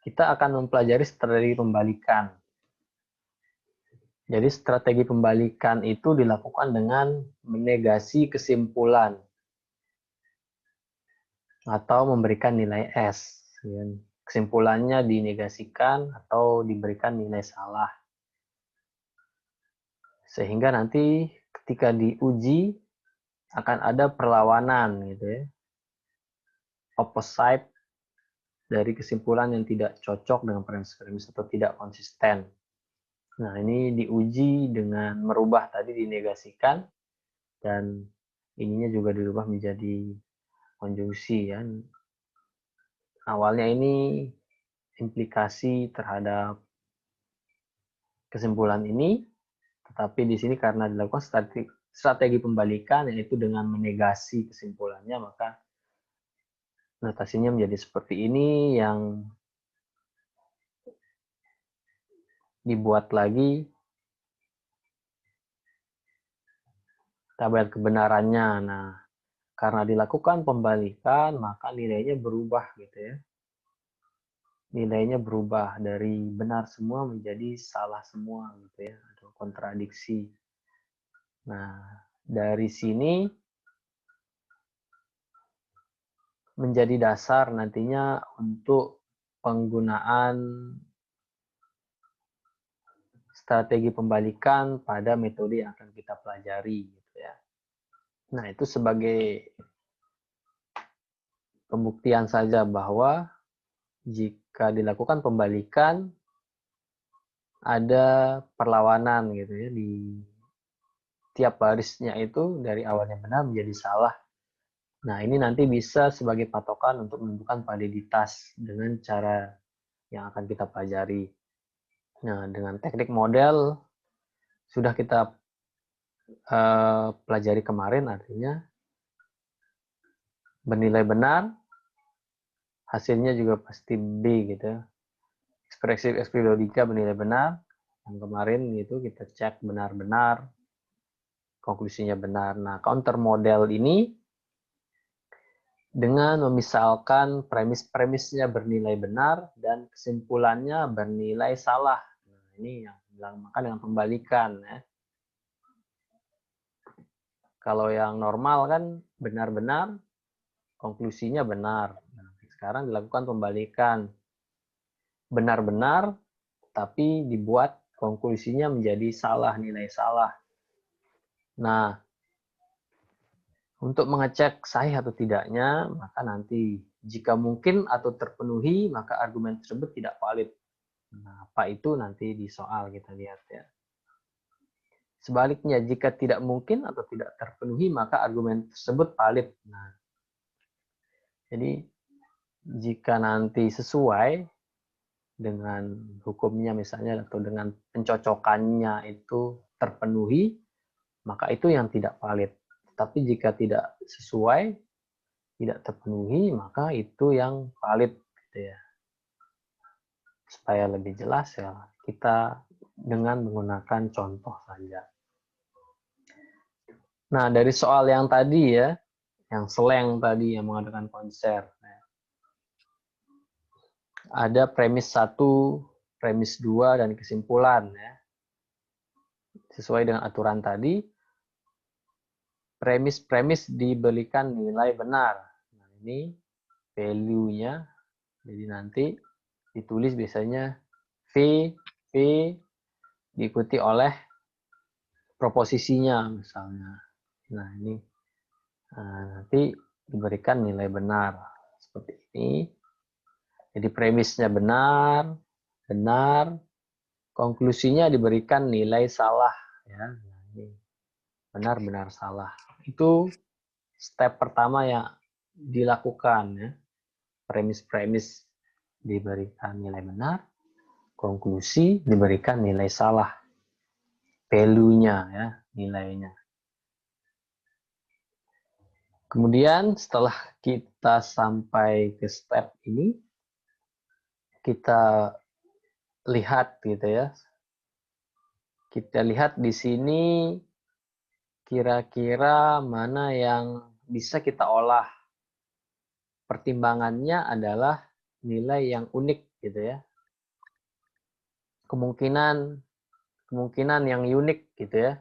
kita akan mempelajari strategi pembalikan. Jadi strategi pembalikan itu dilakukan dengan menegasi kesimpulan atau memberikan nilai S. Kesimpulannya dinegasikan atau diberikan nilai salah. Sehingga nanti ketika diuji akan ada perlawanan gitu ya. Opposite dari kesimpulan yang tidak cocok dengan premis-premis atau tidak konsisten. Nah, ini diuji dengan merubah tadi dinegasikan dan ininya juga dirubah menjadi konjungsi ya. Awalnya ini implikasi terhadap kesimpulan ini, tetapi di sini karena dilakukan strategi pembalikan, yaitu dengan menegasi kesimpulannya, maka notasinya menjadi seperti ini, yang dibuat lagi tabel kebenarannya. Nah, karena dilakukan pembalikan, maka nilainya berubah gitu ya. Nilainya berubah dari benar semua menjadi salah semua gitu ya, atau kontradiksi. Nah, dari sini menjadi dasar nantinya untuk penggunaan strategi pembalikan pada metode yang akan kita pelajari gitu ya. Nah, itu sebagai pembuktian saja bahwa jika dilakukan pembalikan ada perlawanan gitu ya, di tiap barisnya itu dari awalnya benar menjadi salah. Nah, ini nanti bisa sebagai patokan untuk menentukan validitas dengan cara yang akan kita pelajari. Nah, dengan teknik model sudah kita pelajari kemarin, artinya bernilai benar, hasilnya juga pasti B gitu. Ekspresi logika bernilai benar, yang kemarin gitu kita cek benar-benar, konklusinya benar. Nah, counter model ini dengan memisalkan premis-premisnya bernilai benar dan kesimpulannya bernilai salah. Nah, ini yang dinamakan dengan pembalikan ya. Kalau yang normal kan benar-benar, konklusinya benar. Nah, sekarang dilakukan pembalikan. Benar-benar, tapi dibuat konklusinya menjadi salah, nilai salah. Nah, untuk mengecek sahih atau tidaknya, maka nanti jika mungkin atau terpenuhi, maka argumen tersebut tidak valid. Nah, apa itu nanti di soal kita lihat ya. Sebaliknya, jika tidak mungkin atau tidak terpenuhi, maka argumen tersebut valid. Nah, jadi jika nanti sesuai dengan hukumnya misalnya atau dengan pencocokannya itu terpenuhi, maka itu yang tidak valid. Tapi jika tidak sesuai, tidak terpenuhi, maka itu yang valid gitu ya. Supaya lebih jelas ya, kita dengan menggunakan contoh saja. Nah, dari soal yang tadi ya, yang slang tadi yang mengadakan konser. Ada premis 1, premis 2, dan kesimpulan ya. Sesuai dengan aturan tadi, premis-premis diberikan nilai benar. Nah, ini value-nya. Jadi nanti ditulis biasanya V diikuti oleh proposisinya misalnya. Nah, ini nanti diberikan nilai benar seperti ini. Jadi premisnya benar, konklusinya diberikan nilai salah ya. Nah, ini benar salah. Itu step pertama yang dilakukan ya. Premis-premis diberikan nilai benar, konklusi diberikan nilai salah. Value-nya ya, nilainya. Kemudian setelah kita sampai ke step ini, kita lihat gitu ya. Kita lihat di sini kira-kira mana yang bisa kita olah. Pertimbangannya adalah nilai yang unik gitu ya. Kemungkinan yang unik gitu ya.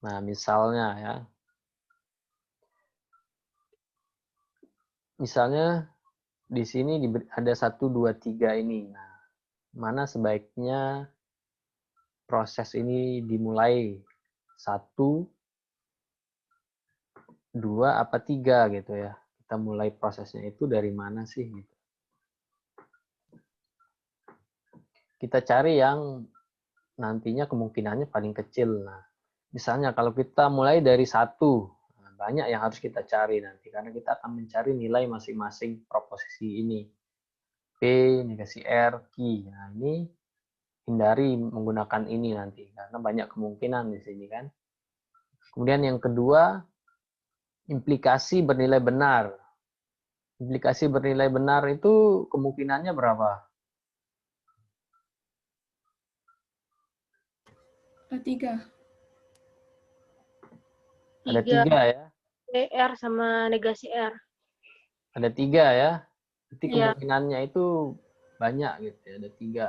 Nah, misalnya ya. Misalnya di sini ada 1, 2, 3 ini. Nah, mana sebaiknya proses ini dimulai 1, 2, apa 3 gitu ya. Kita mulai prosesnya itu dari mana sih gitu. Kita cari yang nantinya kemungkinannya paling kecil. Nah, misalnya kalau kita mulai dari 1, banyak yang harus kita cari nanti karena kita akan mencari nilai masing-masing proposisi ini. P, negasi R, Q. Nah, ini hindari menggunakan ini nanti karena banyak kemungkinan di sini kan. Kemudian yang kedua, implikasi bernilai benar. Implikasi bernilai benar itu kemungkinannya berapa? Ada 3. Ada 3 3 ya. R sama negasi R. Ada 3 ya. Berarti Iya. kemungkinannya itu banyak gitu ya. Ada 3.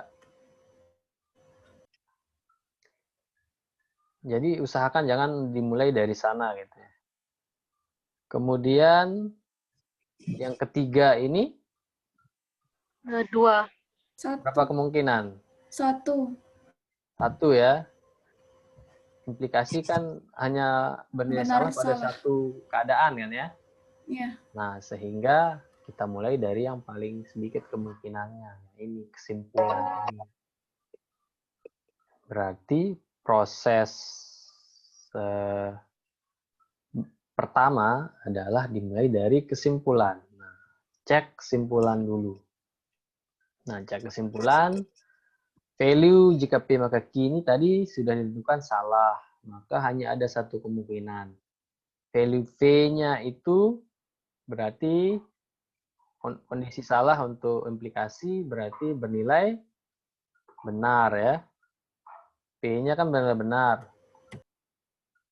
Jadi usahakan jangan dimulai dari sana gitu ya. Kemudian yang ketiga ini 2. berapa 1. kemungkinan? 1. 1 ya. Implikasi kan hanya bernilai Benar salah pada salah. satu keadaan kan ya. Iya. Nah, sehingga kita mulai dari yang paling sedikit kemungkinannya. Ini kesimpulan ini. Berarti proses pertama adalah dimulai dari kesimpulan. Nah, cek kesimpulan dulu. Nah, cek kesimpulan. Value jika P maka Q ini tadi sudah ditentukan salah. Maka hanya ada satu kemungkinan. Value V-nya itu berarti kondisi salah untuk implikasi berarti bernilai benar ya. P-nya kan benar-benar.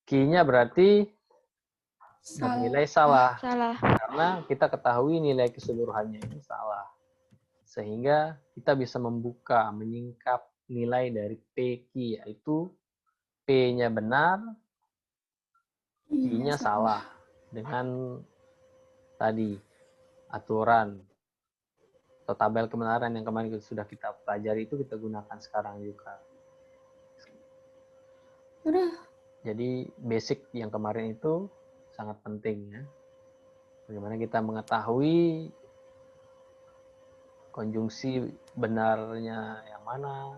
Q-nya berarti bernilai salah. Salah. Karena kita ketahui nilai keseluruhannya ini salah. Sehingga kita bisa membuka, menyingkap nilai dari PQ, yaitu P-nya benar, Q-nya salah. Dengan tadi aturan atau tabel kebenaran yang kemarin sudah kita pelajari itu kita gunakan sekarang juga. Udah. Jadi basic yang kemarin itu sangat penting ya. Bagaimana kita mengetahui konjungsi benarnya yang mana,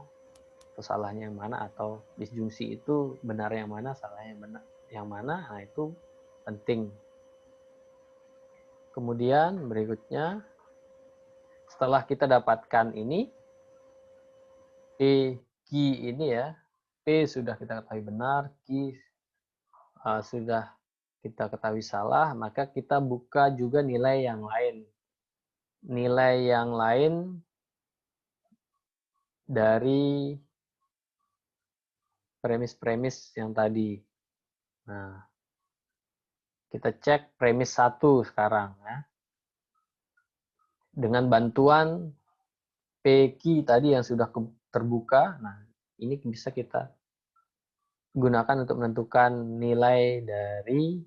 atau salahnya yang mana, atau disjungsi itu benar yang mana, salahnya yang mana, nah itu penting. Kemudian berikutnya, setelah kita dapatkan ini, P, Q ini ya, P sudah kita ketahui benar, Q sudah kita ketahui salah, maka kita buka juga nilai yang lain. Nilai yang lain dari premis-premis yang tadi. Nah, kita cek premis 1 sekarang ya. Dengan bantuan PQ tadi yang sudah terbuka, nah ini bisa kita gunakan untuk menentukan nilai dari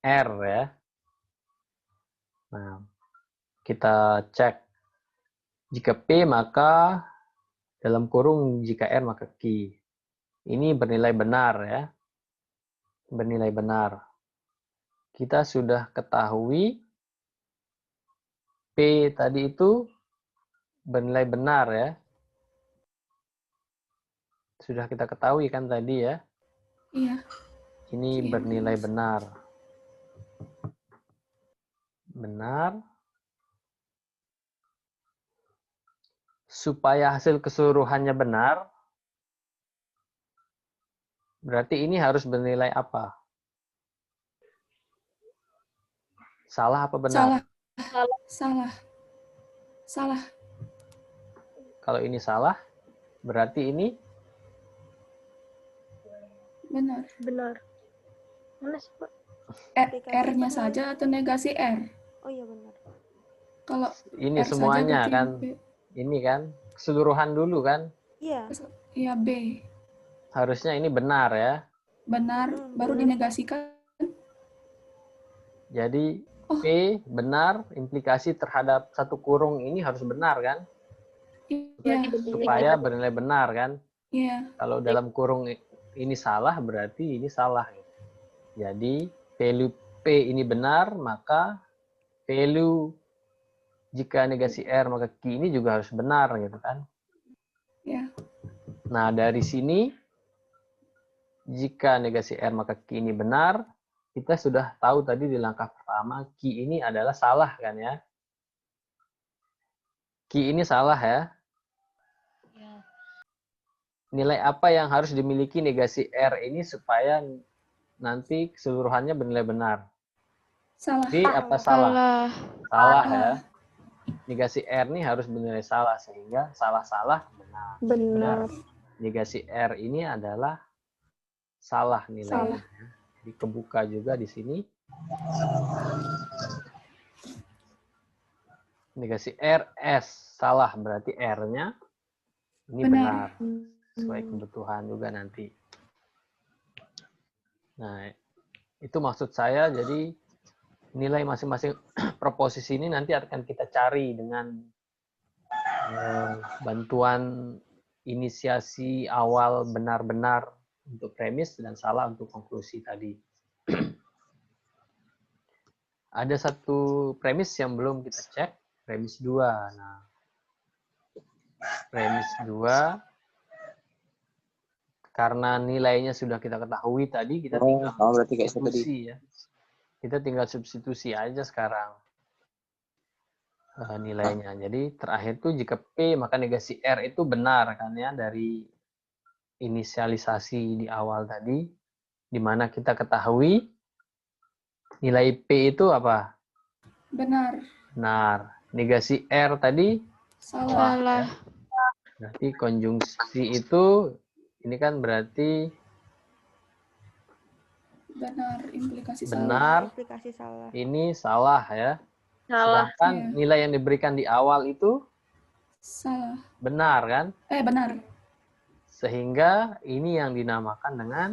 R ya. Nah, kita cek jika P maka dalam kurung jika R maka Q. Ini bernilai benar ya. Bernilai benar. Kita sudah ketahui P tadi itu bernilai benar ya. Sudah kita ketahui kan tadi ya. Iya. Ini Iya, bernilai benar. benar. Benar. Supaya hasil keseluruhannya benar, berarti ini harus bernilai apa? Salah apa benar? Salah. Salah. Kalau ini salah, berarti ini Benar. Benar. Mana sih, Pak? R-nya saja atau negasi R? Oh iya benar. Kalau ini R saja semuanya berarti kan. B. Ini kan keseluruhan dulu kan. Iya. Iya, B. Harusnya ini benar ya. Benar, baru benar, dinegasikan. Jadi Oh. P benar, implikasi terhadap satu kurung ini harus benar kan? Iya. Supaya bernilai benar kan? Iya. Kalau dalam kurung ini salah, berarti ini salah. Jadi value P ini benar, maka value jika negasi R maka Q ini juga harus benar gitu kan? Iya. Nah dari sini jika negasi R maka Q ini benar, kita sudah tahu tadi di langkah pertama Q ini adalah salah kan ya? Q ini salah ya? Nilai apa yang harus dimiliki negasi R ini supaya nanti keseluruhannya bernilai benar? Salah. P apa salah? Salah. Salah ya. Salah. Negasi R ini harus bernilai salah, sehingga salah-salah benar. Benar. Negasi R ini adalah salah nilainya. Salah. Jadi kebuka juga di sini. Negasi R, S. Salah, berarti R-nya ini benar. Sesuai kebutuhan juga nanti. Nah, itu maksud saya, jadi nilai masing-masing proposisi ini nanti akan kita cari dengan bantuan inisiasi awal benar-benar untuk premis dan salah untuk konklusi tadi. Ada satu premis yang belum kita cek, premis 2. Nah, premis 2 karena nilainya sudah kita ketahui tadi, kita tinggal berarti kayak tadi. substitusi ya. Kita tinggal substitusi aja sekarang nilainya. Jadi terakhir tuh jika P maka negasi R itu benar kan ya, dari inisialisasi di awal tadi, di mana kita ketahui nilai P itu apa? Benar. Benar. Negasi R tadi Salah. Salah. berarti konjungsi itu ini kan berarti Benar. Implikasi salah. benar, Aplikasi salah. ini salah ya. Salah. Sedangkan Iya. nilai yang diberikan di awal itu Salah. benar kan? Benar. Sehingga ini yang dinamakan dengan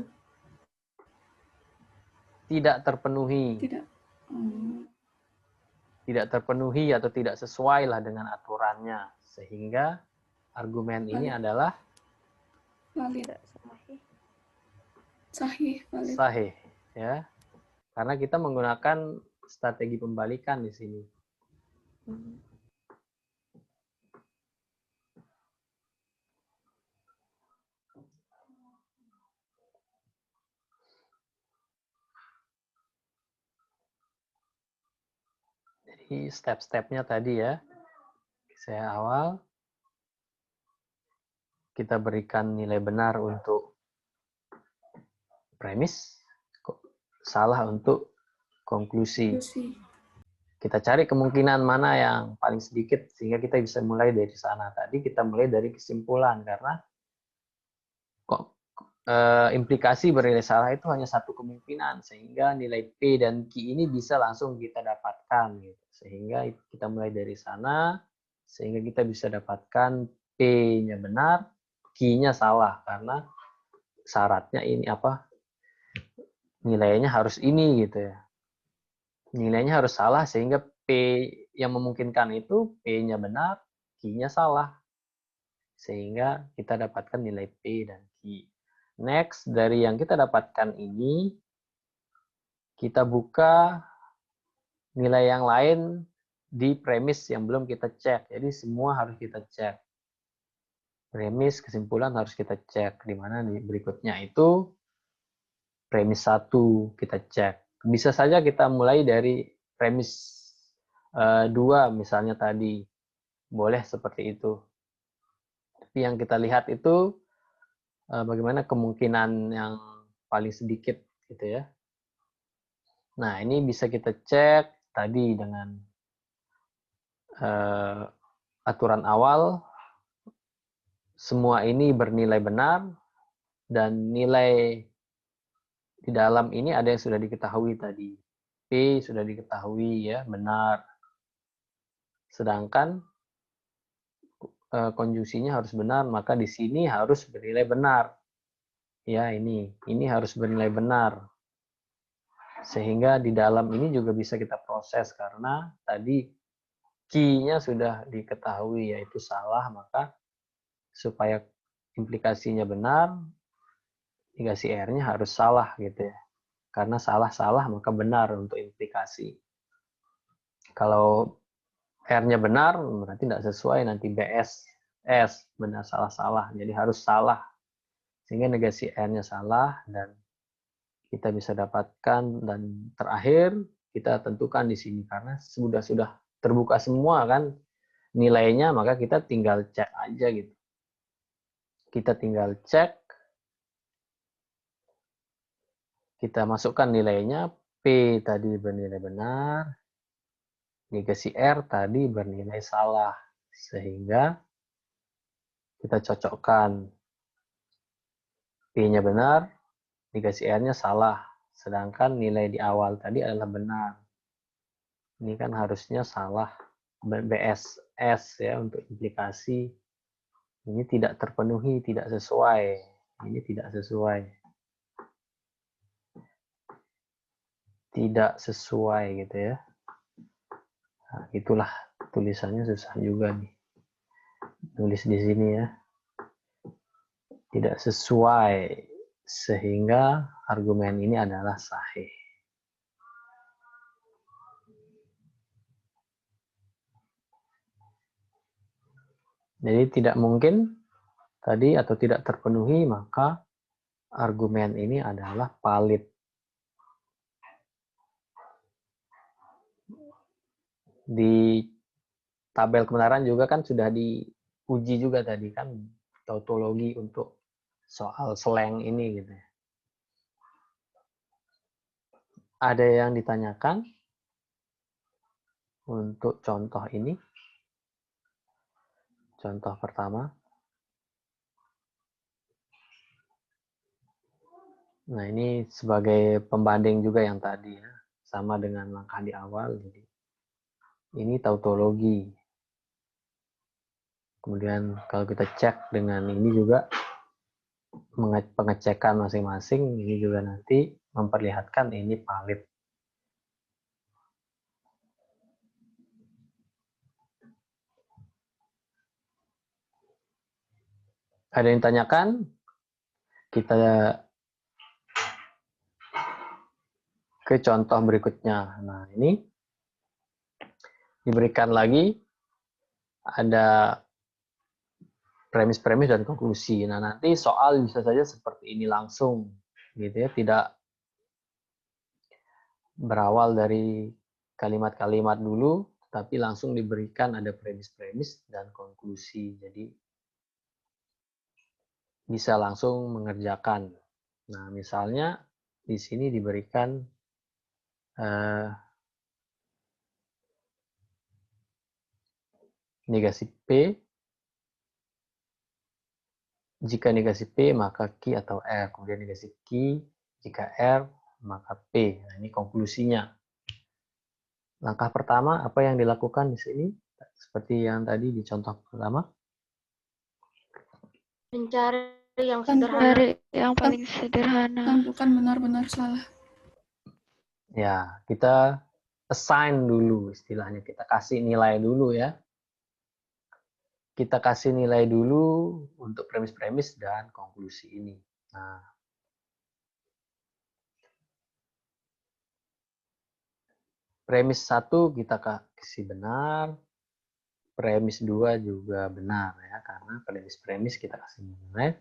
tidak terpenuhi. Tidak. Tidak terpenuhi atau tidak sesuai lah dengan aturannya. Sehingga argumen ini adalah Valid. Sahih. Sahih. Valid. sahih. Ya. Karena kita menggunakan strategi pembalikan di sini. Jadi step-stepnya tadi ya. Saya awal kita berikan nilai benar untuk premis, salah untuk konklusi. Konklusi. Kita cari kemungkinan mana yang paling sedikit sehingga kita bisa mulai dari sana. Tadi kita mulai dari kesimpulan karena implikasi bernilai salah itu hanya satu kemungkinan sehingga nilai P dan Q ini bisa langsung kita dapatkan gitu. Sehingga kita mulai dari sana sehingga kita bisa dapatkan P-nya benar, Q-nya salah karena syaratnya ini apa? Nilainya harus ini gitu ya. Nilainya harus salah sehingga P yang memungkinkan itu P-nya benar, Q-nya salah. Sehingga kita dapatkan nilai P dan Q. Next, dari yang kita dapatkan ini, kita buka nilai yang lain di premis yang belum kita cek. Jadi semua harus kita cek. Premis, kesimpulan harus kita cek. Di mana di berikutnya itu premis 1 kita cek. Bisa saja kita mulai dari premis 2 misalnya tadi. Boleh seperti itu. Tapi yang kita lihat itu bagaimana kemungkinan yang paling sedikit gitu ya. Nah, ini bisa kita cek tadi dengan aturan awal. Semua ini bernilai benar dan nilai di dalam ini ada yang sudah diketahui tadi. P sudah diketahui ya, benar. Sedangkan konjungsinya harus benar, maka di sini harus bernilai benar. Ya, ini harus bernilai benar. Sehingga di dalam ini juga bisa kita proses karena tadi key-nya sudah diketahui yaitu salah, maka supaya implikasinya benar, negasi R-nya harus salah gitu ya. Karena salah-salah maka benar untuk implikasi. Kalau R-nya benar berarti tidak sesuai nanti BS S benar salah-salah. Jadi harus salah. Sehingga negasi R-nya salah dan kita bisa dapatkan dan terakhir kita tentukan di sini karena sudah terbuka semua kan nilainya, maka kita tinggal cek aja gitu. Kita tinggal cek, kita masukkan nilainya, P tadi bernilai benar, negasi R tadi bernilai salah. Sehingga kita cocokkan. P-nya benar, negasi R-nya salah. Sedangkan nilai di awal tadi adalah benar. Ini kan harusnya salah. BSS ya untuk implikasi. Ini tidak terpenuhi, tidak sesuai. Ini tidak sesuai. Tidak sesuai gitu ya. Nah, itulah tulisannya susah juga nih. Tulis di sini ya. Tidak sesuai. Sehingga argumen ini adalah sahih. Jadi tidak mungkin tadi atau tidak terpenuhi, maka argumen ini adalah valid. Di tabel kebenaran juga kan sudah diuji juga tadi kan, tautologi untuk soal slang ini gitu. Ada yang ditanyakan untuk contoh ini? Contoh pertama. Nah, ini sebagai pembanding juga yang tadi ya, sama dengan langkah di awal. Jadi ini tautologi. Kemudian kalau kita cek dengan ini juga pengecekan masing-masing, ini juga nanti memperlihatkan ini valid. Ada yang tanyakan? Kita ke contoh berikutnya. Nah, ini diberikan lagi ada premis-premis dan konklusi. Nah, nanti soal bisa saja seperti ini langsung, gitu ya, tidak berawal dari kalimat-kalimat dulu, tapi langsung diberikan ada premis-premis dan konklusi. Jadi bisa langsung mengerjakan. Nah, misalnya di sini diberikan negasi P. Jika negasi P, maka Q atau R. Kemudian negasi Q, jika R, maka P. Nah, ini konklusinya. Langkah pertama, apa yang dilakukan di sini? Seperti yang tadi di contoh pertama. Mencari yang sederhana. Dari yang paling sederhana. Tentukan benar-benar salah. Ya, kita assign dulu istilahnya. Kita kasih nilai dulu ya. Kita kasih nilai dulu untuk premis-premis dan konklusi ini. Nah, premis 1 kita kasih benar, premis 2 juga benar ya, karena premis-premis kita kasih nilai.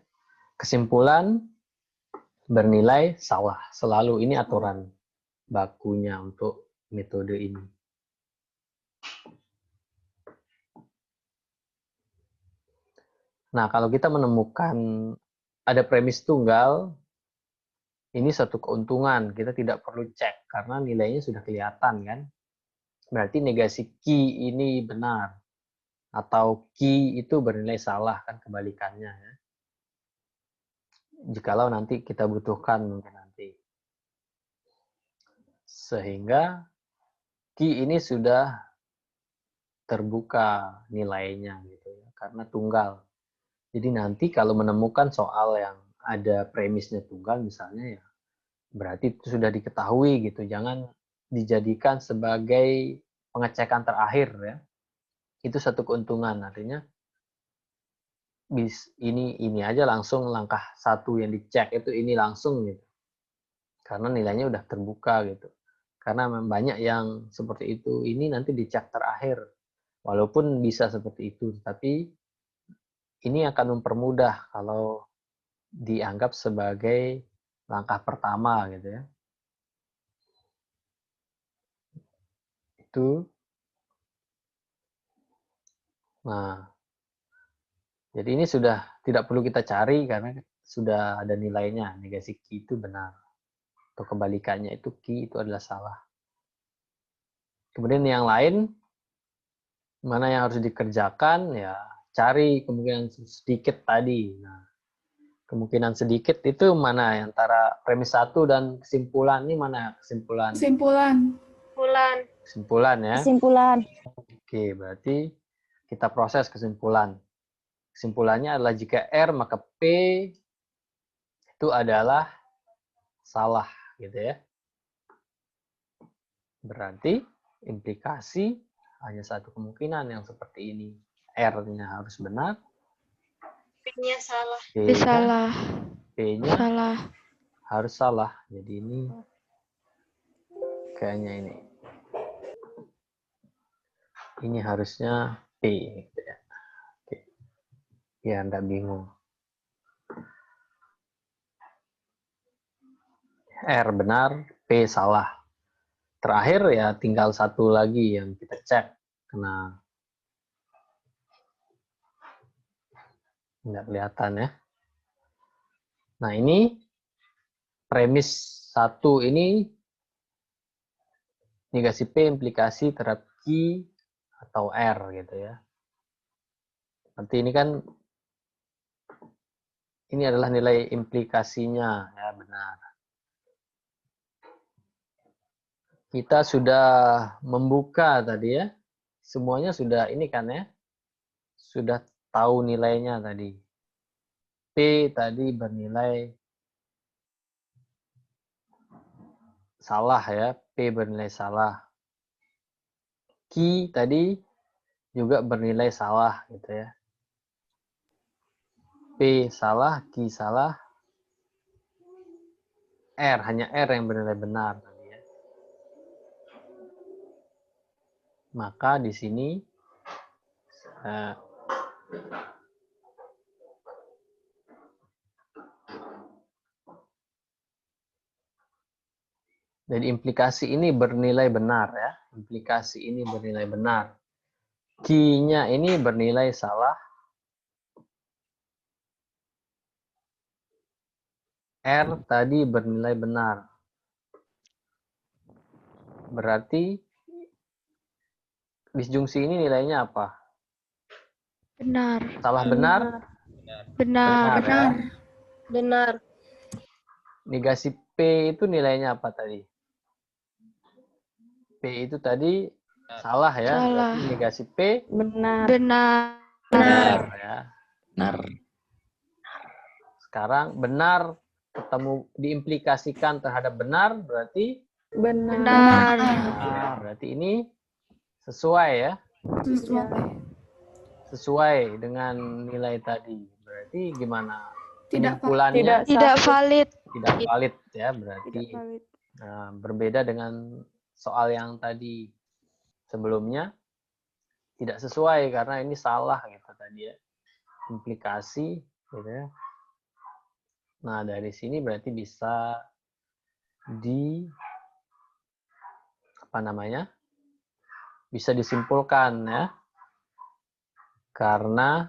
Kesimpulan bernilai salah. Selalu ini aturan bakunya untuk metode ini. Nah, kalau kita menemukan ada premis tunggal, ini satu keuntungan. Kita tidak perlu cek karena nilainya sudah kelihatan kan. Berarti negasi Q ini benar. Atau Q itu bernilai salah kan, kebalikannya ya. Jikalau nanti kita butuhkan mungkin nanti. Sehingga Q ini sudah terbuka nilainya gitu ya, karena tunggal. Jadi nanti kalau menemukan soal yang ada premisnya tunggal misalnya ya, berarti itu sudah diketahui gitu. Jangan dijadikan sebagai pengecekan terakhir ya. Itu satu keuntungan, artinya ini aja langsung langkah 1 yang dicek itu ini langsung gitu. Karena nilainya udah terbuka gitu. Karena banyak yang seperti itu, ini nanti dicek terakhir. Walaupun bisa seperti itu, tapi ini akan mempermudah kalau dianggap sebagai langkah pertama gitu ya. Itu. Nah, jadi ini sudah tidak perlu kita cari karena sudah ada nilainya. Negasi Q itu benar. atau kebalikannya itu ki itu adalah salah. Kemudian yang lain, mana yang harus dikerjakan, ya cari kemungkinan sedikit tadi. Nah, kemungkinan sedikit itu mana antara premis 1 dan kesimpulan ini mana kesimpulan? Kesimpulan. Kesimpulan ya. Kesimpulan. Oke, berarti kita proses kesimpulan. Kesimpulannya adalah jika R maka P itu adalah salah gitu ya. Berarti implikasi hanya satu kemungkinan yang seperti ini. R-nya harus benar. P-nya salah. Salah. P-nya Salah. harus salah. Jadi ini kayaknya ini. Ini harusnya P. Gitu ya. Oke. Biar nggak bingung. R benar, P salah. Terakhir ya tinggal satu lagi yang kita cek. Karena nggak kelihatan ya. Nah ini premis 1 ini negasi P implikasi terhadap Q atau R gitu ya. Nanti ini kan ini adalah nilai implikasinya ya benar. Kita sudah membuka tadi ya. Semuanya sudah ini kan ya. Sudah tahu nilainya tadi. P tadi bernilai salah ya. P bernilai salah. Q tadi juga bernilai salah gitu ya. P salah, Q salah. R, hanya R yang bernilai benar. Maka di sini jadi implikasi ini bernilai benar ya. Implikasi ini bernilai benar. Q-nya ini bernilai salah. R tadi bernilai benar. Berarti disjungsi ini nilainya apa? Benar. Salah benar? Benar. ya? Benar. Negasi P itu nilainya apa tadi? P itu tadi salah ya. Salah. Berarti negasi P Benar. Benar. benar ya. Benar. Sekarang benar ketemu diimplikasikan terhadap benar berarti Benar. berarti ini sesuai ya. Sesuai dengan nilai tadi. Berarti gimana? Tidak Penyimpulannya Tidak valid. tidak valid ya. Berarti Tidak valid. berbeda dengan soal yang tadi sebelumnya tidak sesuai karena ini salah gitu tadi ya. Implikasi gitu ya. Nah, dari sini berarti bisa bisa disimpulkan ya. Karena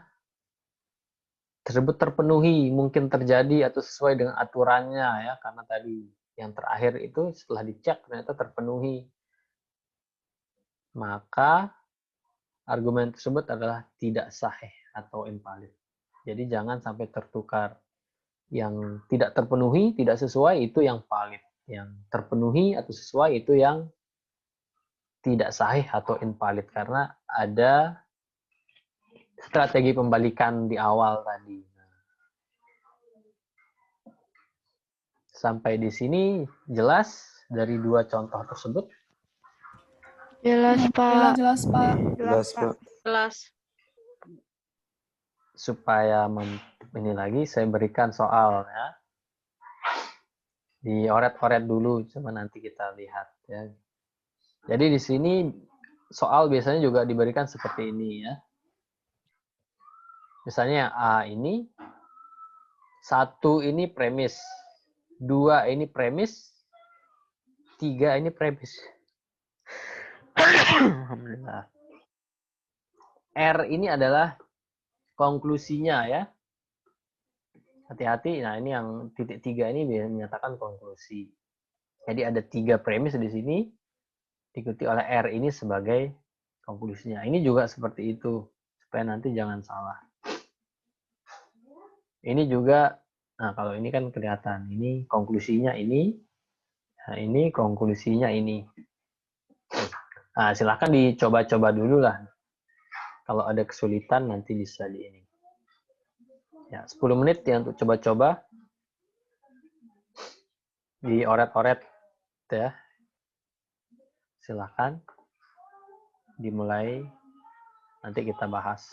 tersebut terpenuhi, mungkin terjadi atau sesuai dengan aturannya ya, karena tadi yang terakhir itu setelah dicek ternyata terpenuhi. Maka argumen tersebut adalah tidak sahih atau invalid. Jadi jangan sampai tertukar. Yang tidak terpenuhi, tidak sesuai itu yang valid. Yang terpenuhi atau sesuai itu yang tidak sahih atau invalid karena ada strategi pembalikan di awal tadi. Sampai di sini jelas dari dua contoh tersebut? Jelas, Pak. Jelas, Pak. Jelas, Pak. Kelas. Supaya ini lagi saya berikan soal ya. Dioret-oret dulu, cuma nanti kita lihat ya. Jadi di sini soal biasanya juga diberikan seperti ini ya. Misalnya A ini 1 ini premis, 2 ini premis, 3 ini premis. Alhamdulillah. R ini adalah konklusinya ya. Hati-hati, nah ini yang titik 3 ini menyatakan konklusi. Jadi ada 3 premis di sini, diikuti oleh R ini sebagai konklusinya. Ini juga seperti itu, supaya nanti jangan salah. Ini juga, nah kalau ini kan kelihatan, ini konklusinya ini, nah ini konklusinya ini. Nah, silahkan dicoba-coba dulu lah. Kalau ada kesulitan nanti bisa di ini. Ya, 10 menit ya untuk coba-coba. Dioret-oret ya. Silahkan dimulai. Nanti kita bahas.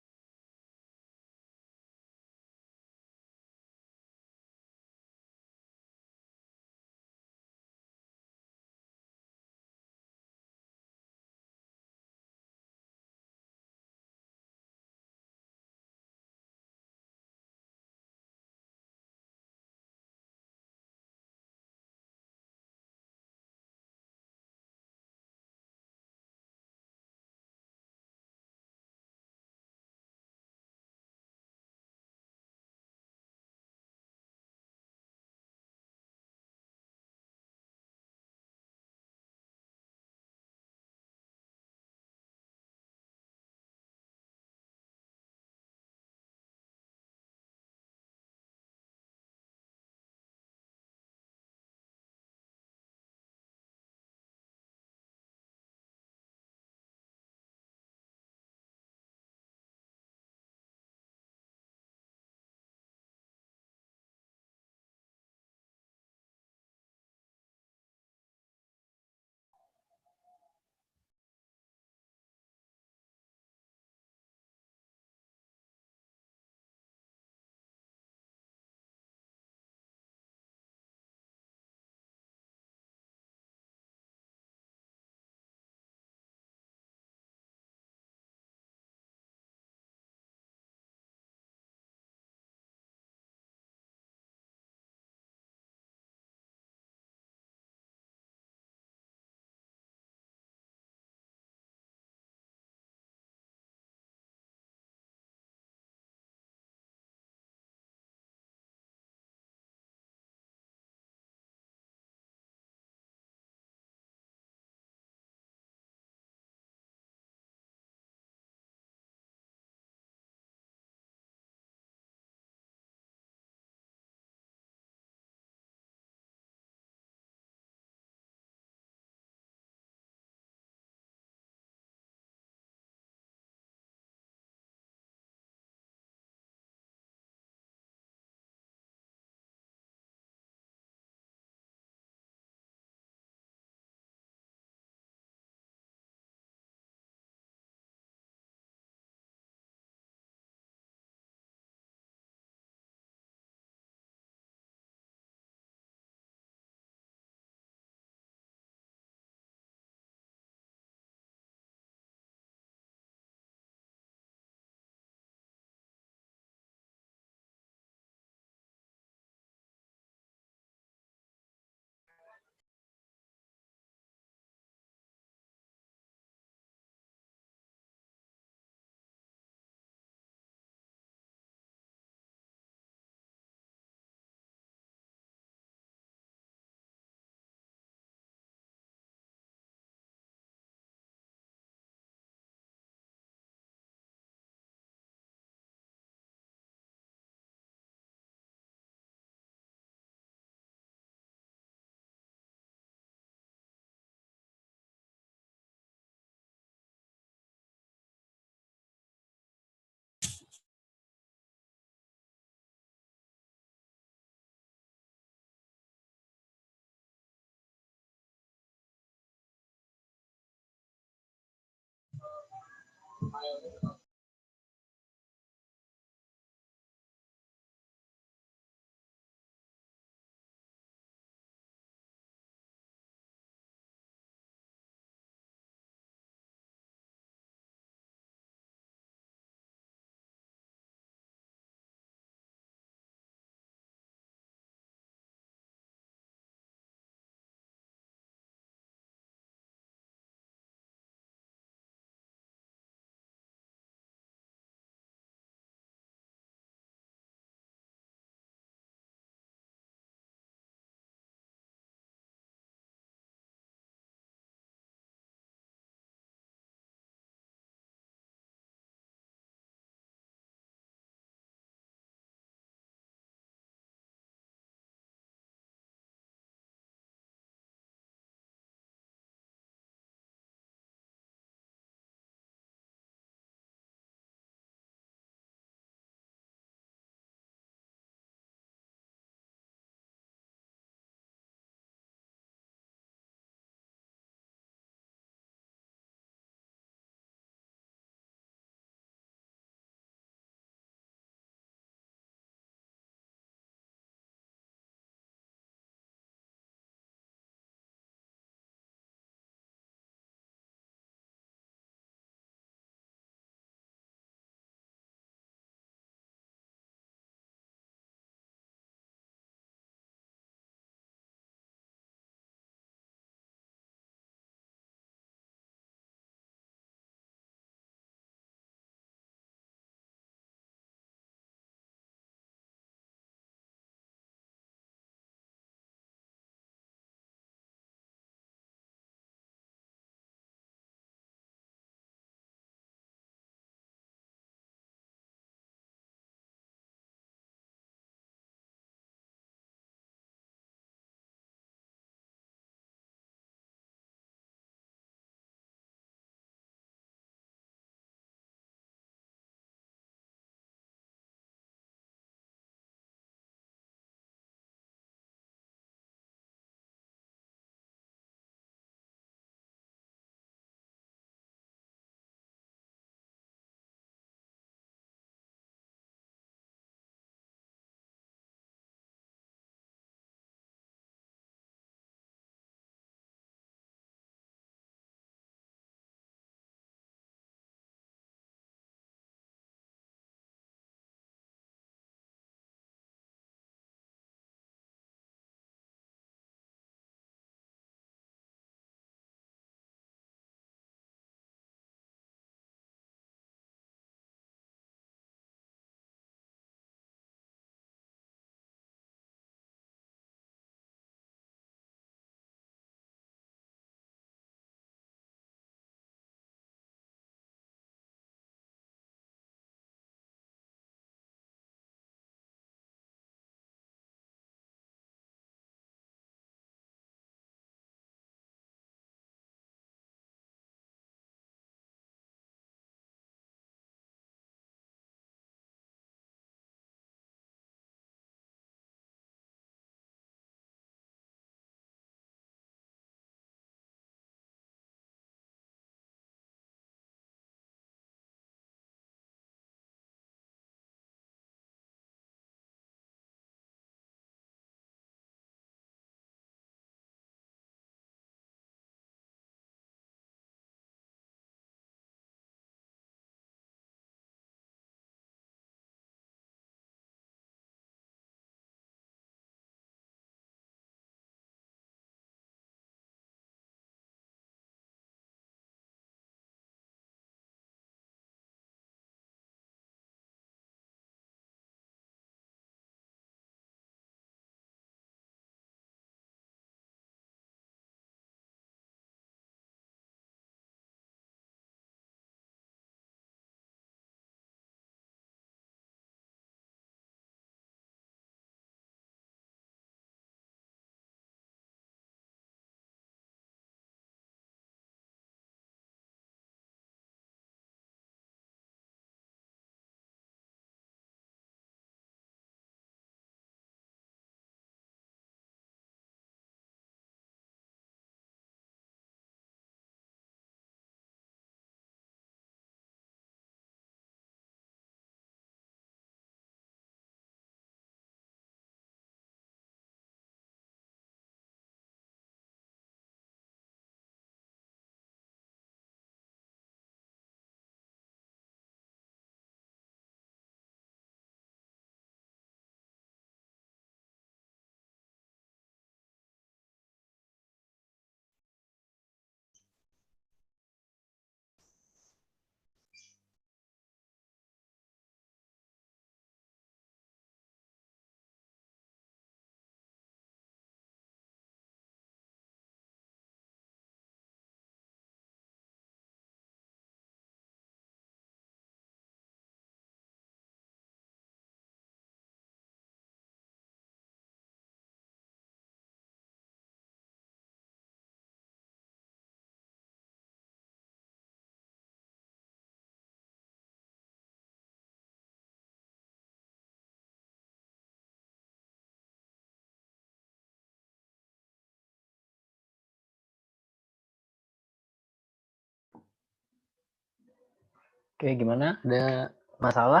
Oke, gimana? Ada masalah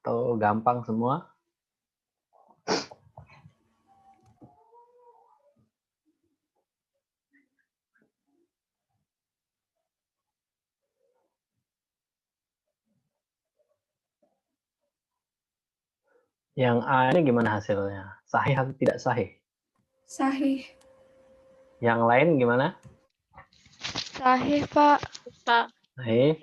atau gampang semua? Yang A ini gimana hasilnya? Sahih atau tidak sahih? Sahih. Yang lain gimana? Sahih, Pak. Pak. Sahih.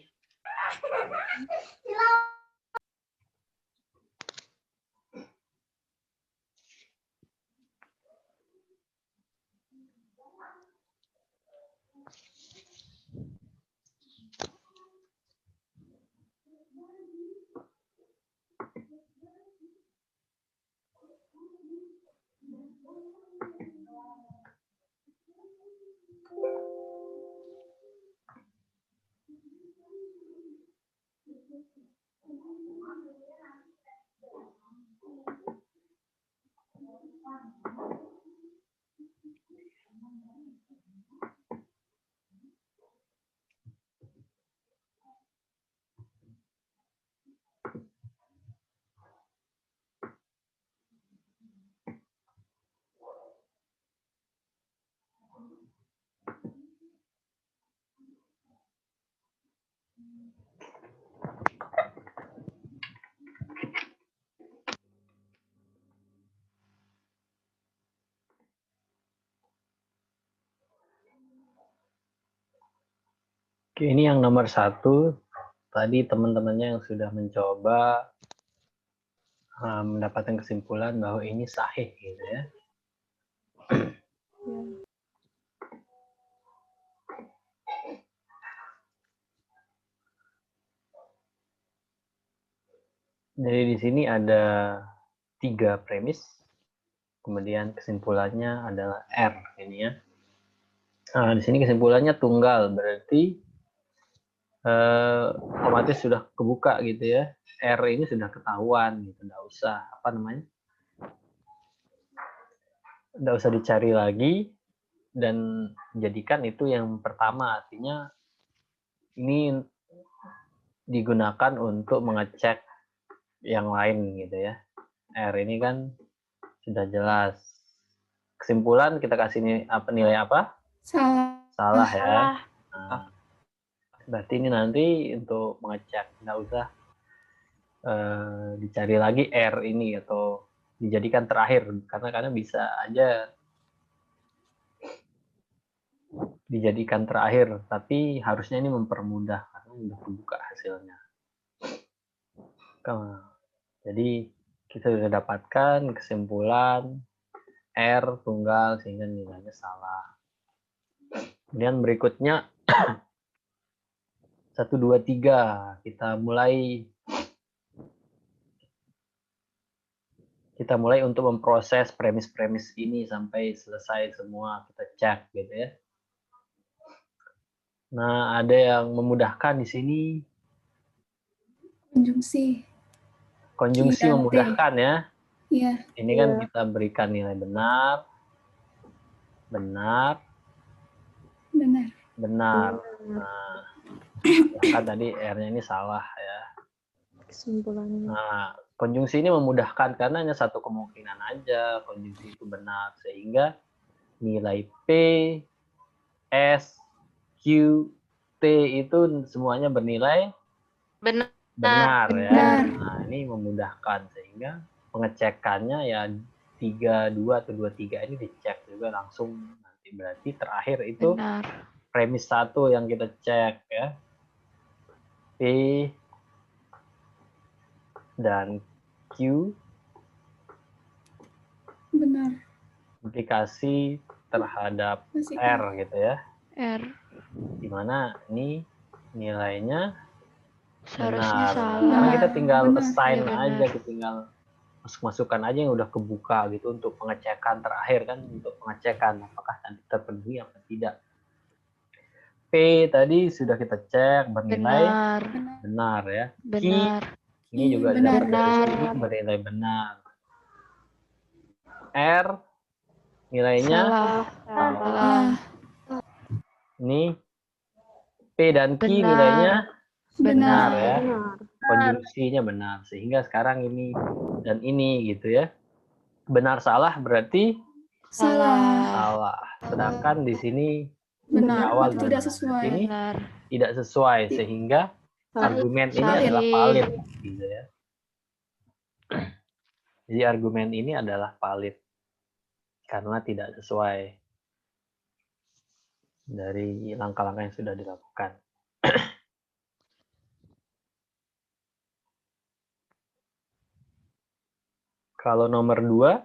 Oke, ini yang nomor 1. Tadi teman-temannya yang sudah mencoba mendapatkan kesimpulan bahwa ini sahih gitu ya. Jadi di sini ada 3 premis, kemudian kesimpulannya adalah R ini ya. Nah, di sini kesimpulannya tunggal, berarti otomatis sudah kebuka gitu ya. R ini sudah ketahuan gitu, nggak usah nggak usah dicari lagi dan jadikan itu yang pertama, artinya ini digunakan untuk mengecek yang lain gitu ya. R ini kan sudah jelas. Kesimpulan kita kasih nilai apa? Salah. Salah ya. Salah. Nah, berarti ini nanti untuk mengecek, nggak usah dicari lagi R ini atau dijadikan terakhir, karena bisa aja dijadikan terakhir, tapi harusnya ini mempermudah karena udah kebuka hasilnya. Jadi kita sudah dapatkan kesimpulan R tunggal sehingga nilainya salah. Kemudian berikutnya 1, 2, 3 kita mulai untuk memproses premis-premis ini sampai selesai semua, kita cek gitu ya. Nah, ada yang memudahkan di sini. Konjungsi. Konjungsi Iya, memudahkan ya. Iya. Ini kan kita berikan nilai benar. Benar. Nah, kan tadi R-nya ini salah ya. Kesimpulannya. Nah, konjungsi ini memudahkan karena hanya satu kemungkinan aja konjungsi itu benar, sehingga nilai P, S, Q, T itu semuanya bernilai benar ya. Nah, ini memudahkan sehingga pengecekannya ya 32 atau 23 ini dicek juga langsung nanti, berarti terakhir itu Benar. premis 1 yang kita cek ya. P dan Q Benar. implikasi terhadap Masih R gitu ya. R. Dimana ini nilainya Seharusnya benar. salah. Karena kita tinggal Benar. assign Iya, benar. aja, kita tinggal masukkan aja yang udah kebuka gitu untuk pengecekan terakhir kan, untuk pengecekan apakah nanti terpenuhi apa tidak. P tadi sudah kita cek bernilai benar ya. Benar. Q ini juga Benar. dapat dari sini bernilai benar. R nilainya Salah. ini P dan Q Benar. nilainya Benar Benar. ya. Benar. Konjungsinya benar. Sehingga sekarang ini dan ini gitu ya. Benar salah berarti Salah. salah. Sedangkan di sini Benar. awal Berarti juga tidak benar. sesuai. Ini Benar. tidak sesuai sehingga argumen ini Sahih. adalah valid gitu ya. Jadi argumen ini adalah valid karena tidak sesuai dari langkah-langkah yang sudah dilakukan. Kalau nomor 2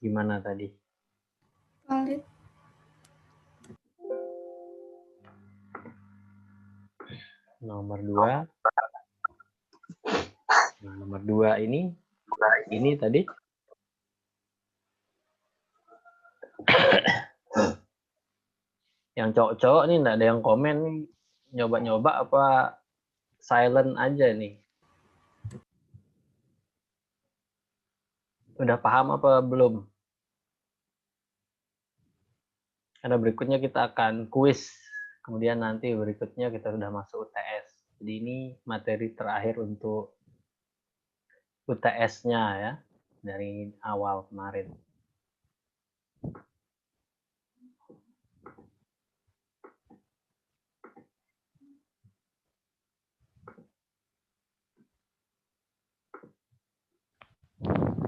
gimana tadi? Valid. Nomor 2. Nah, nomor 2 ini tadi yang cowok-cowok nih enggak ada yang komen nih, nyoba-nyoba apa silent aja nih. Udah paham apa belum? Karena berikutnya kita akan kuis. Kemudian nanti berikutnya kita sudah masuk UTS. Jadi ini materi terakhir untuk UTS-nya ya. Dari awal kemarin.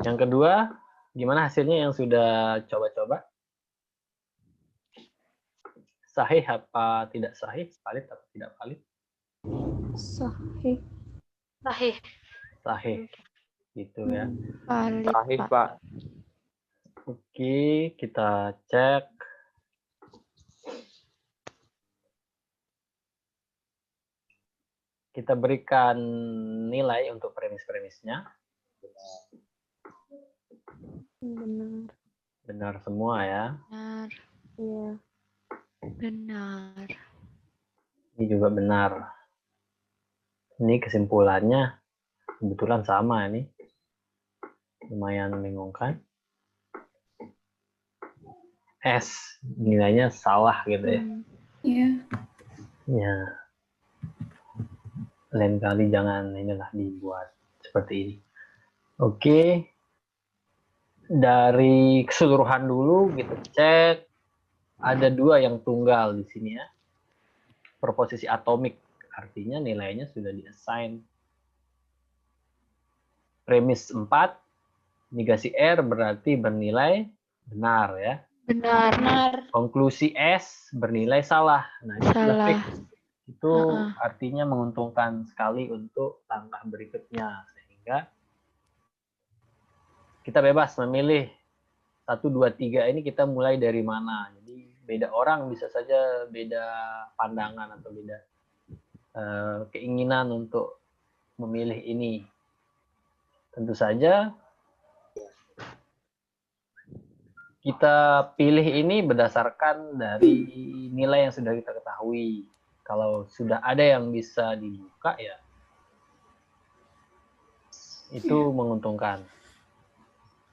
Yang kedua, gimana hasilnya yang sudah coba-coba? Sahih apa tidak sahih? Valid atau tidak valid? Sahih. Sahih. Sahih. Gitu ya. Valid, Sahih, Pak. Pak. Oke, kita cek. Kita berikan nilai untuk premis-premisnya. Benar. Benar semua ya. Benar. Iya. Benar. Ini juga benar. Ini kesimpulannya kebetulan sama ini. Lumayan membingungkan. S nilainya salah gitu ya. Iya. Ya. Lain kali jangan inilah dibuat seperti ini. Oke. Dari keseluruhan dulu kita cek. Ada 2 yang tunggal di sini ya. Proposisi atomik. Artinya nilainya sudah di-assign. Premis 4. Negasi R berarti bernilai benar ya. Benar. Konklusi S bernilai salah. Nah, itu sudah Salah. fix. Itu Heeh. artinya menguntungkan sekali untuk langkah berikutnya. Sehingga kita bebas memilih 1, 2, 3 ini kita mulai dari mana. Jadi beda orang bisa saja beda pandangan atau beda keinginan untuk memilih ini. Tentu saja kita pilih ini berdasarkan dari nilai yang sudah kita ketahui. Kalau sudah ada yang bisa dibuka ya itu menguntungkan.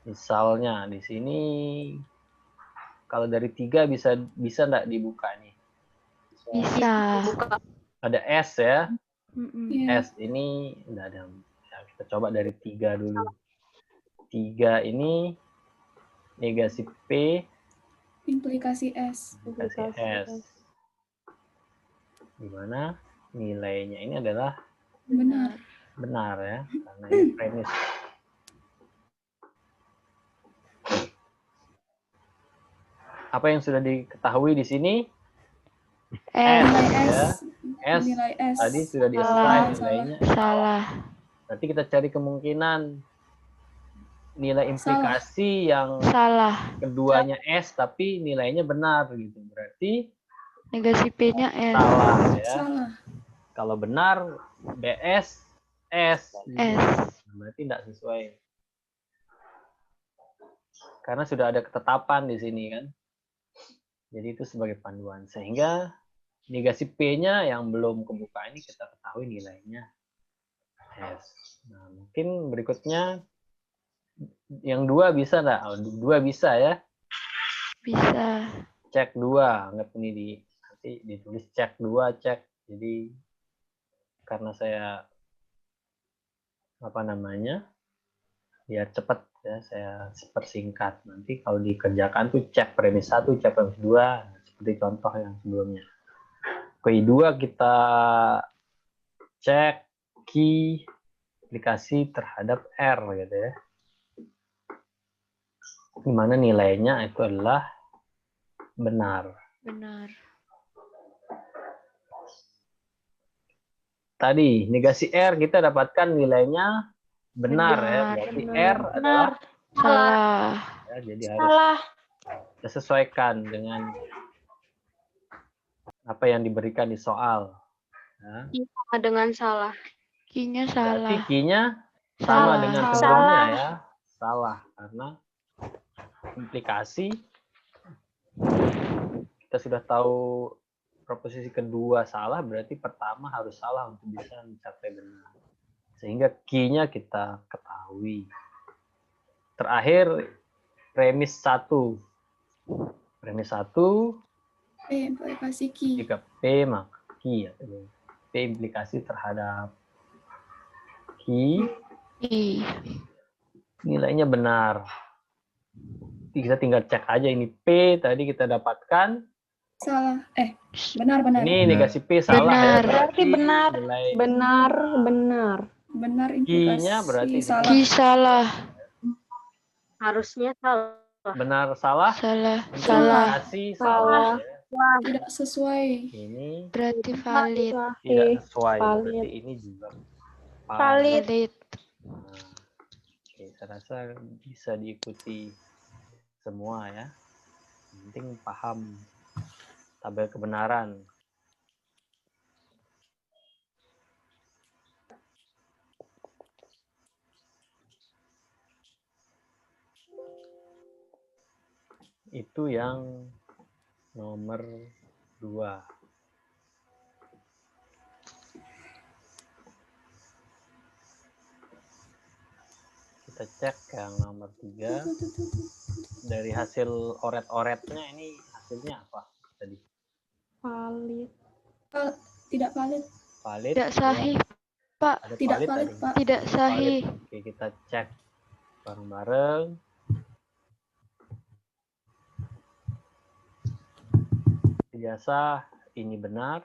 Misalnya di sini kalau dari 3 bisa enggak dibuka nih? Bisa. Ada S ya. Iya. S ini enggak ada. Ya, kita coba dari 3 dulu. 3 ini negasi P, Implikasi S. negasi S. Di mana nilainya ini adalah Benar. benar ya, karena ini premis. Apa yang sudah diketahui di sini? S. Nilai ya. S. S Nilai S. tadi sudah Salah. di-assign nilainya. Salah. Berarti kita cari kemungkinan nilai implikasi yang Salah. keduanya S tapi nilainya benar gitu. Berarti Negasi P-nya S. salah ya. Salah. Kalau benar BS S. S. Berarti tidak sesuai. Karena sudah ada ketetapan di sini kan. Jadi itu sebagai panduan. Sehingga negasi P-nya yang belum kebuka ini kita ketahui nilainya S. Nah, mungkin berikutnya yang 2 bisa enggak? Oh, 2 bisa ya. Bisa. Cek 2. Anggap ini nanti ditulis cek 2, cek. Jadi karena saya biar cepat ya, saya persingkat. Nanti kalau dikerjakan tuh cek premis 1, cek premis 2, seperti contoh yang sebelumnya. Kedua kita cek key aplikasi terhadap R gitu ya. Di mana nilainya itu adalah benar. Benar. Tadi negasi R kita dapatkan nilainya benar ya. Berarti R adalah Salah. ya, jadi harus kita sesuaikan dengan apa yang diberikan di soal. Ya. Sama dengan salah. Key-nya Berarti salah. key-nya sama Salah. dengan sebelumnya ya. Salah karena implikasi kita sudah tahu proposisi kedua salah, berarti pertama harus salah untuk bisa mencapai benar. Sehingga key-nya kita ketahui. Terakhir premis 1. Premis 1 P implikasi key. jika P maka key atau P implikasi terhadap key I. nilainya benar. Kita tinggal cek aja ini P tadi kita dapatkan. Salah. Benar. Ini negasi P salah ya. Benar. Berarti benar. Nilai Benar. Benar implikasi key-nya berarti salah. Key salah. Harusnya salah. benar salah. Salah. Implikasi salah. Ya. Tidak sesuai. Ini Berarti valid. tidak sesuai. valid. Berarti ini juga Valid. Valid. Nah, oke, saya rasa bisa diikuti semua ya. Yang penting paham tabel kebenaran. Itu yang nomor 2. Kita cek yang nomor 3. Dari hasil oret-oretnya ini hasilnya apa tadi? Valid. Tidak valid. Valid? Tidak sahih, Pak. Ada Tidak valid valid, tadi? Pak. Tidak sahih. Oke, kita cek bareng-bareng. Biasa ini benar.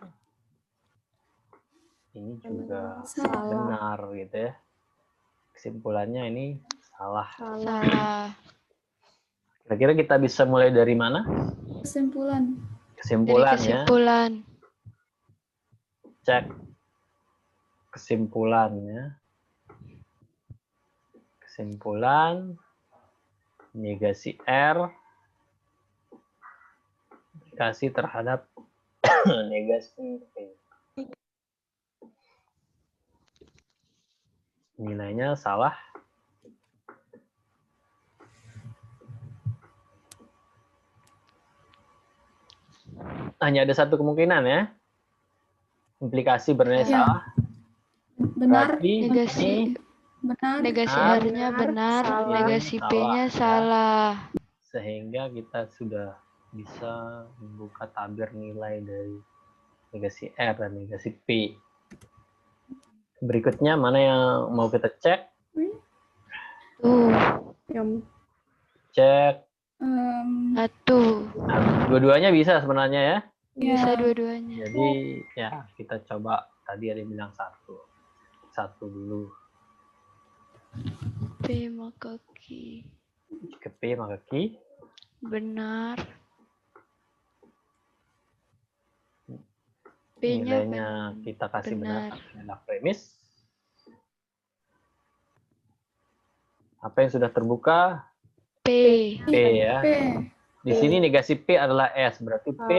Ini juga Salah. benar gitu ya. Kesimpulannya ini salah. Salah. Kira-kira kita bisa mulai dari mana? Kesimpulan. Dari Kesimpulan ya. kesimpulan. Cek kesimpulannya. Kesimpulan negasi R aplikasi terhadap negasi P. Nilainya salah. Hanya ada satu kemungkinan ya. Implikasi bernilai Ya. salah. Benar. Berarti Negasi Benar. negasi Benar. R-nya benar, Salah. negasi Salah, P-nya ya. salah. sehingga kita sudah bisa membuka tabir nilai dari negasi R dan negasi P. Berikutnya mana yang mau kita cek? Tuh, Yang Cek. satu. Nah, dua-duanya bisa sebenarnya ya. Bisa Ya. dua-duanya. Jadi ya kita coba, tadi ada yang bilang satu. Satu dulu. P maka Q. Jika P maka Q. Benar. P-nya Nilainya kita kasih benar. Adalah premis. Apa yang sudah terbuka? P. P ya. P. Di sini negasi P adalah S. Berarti P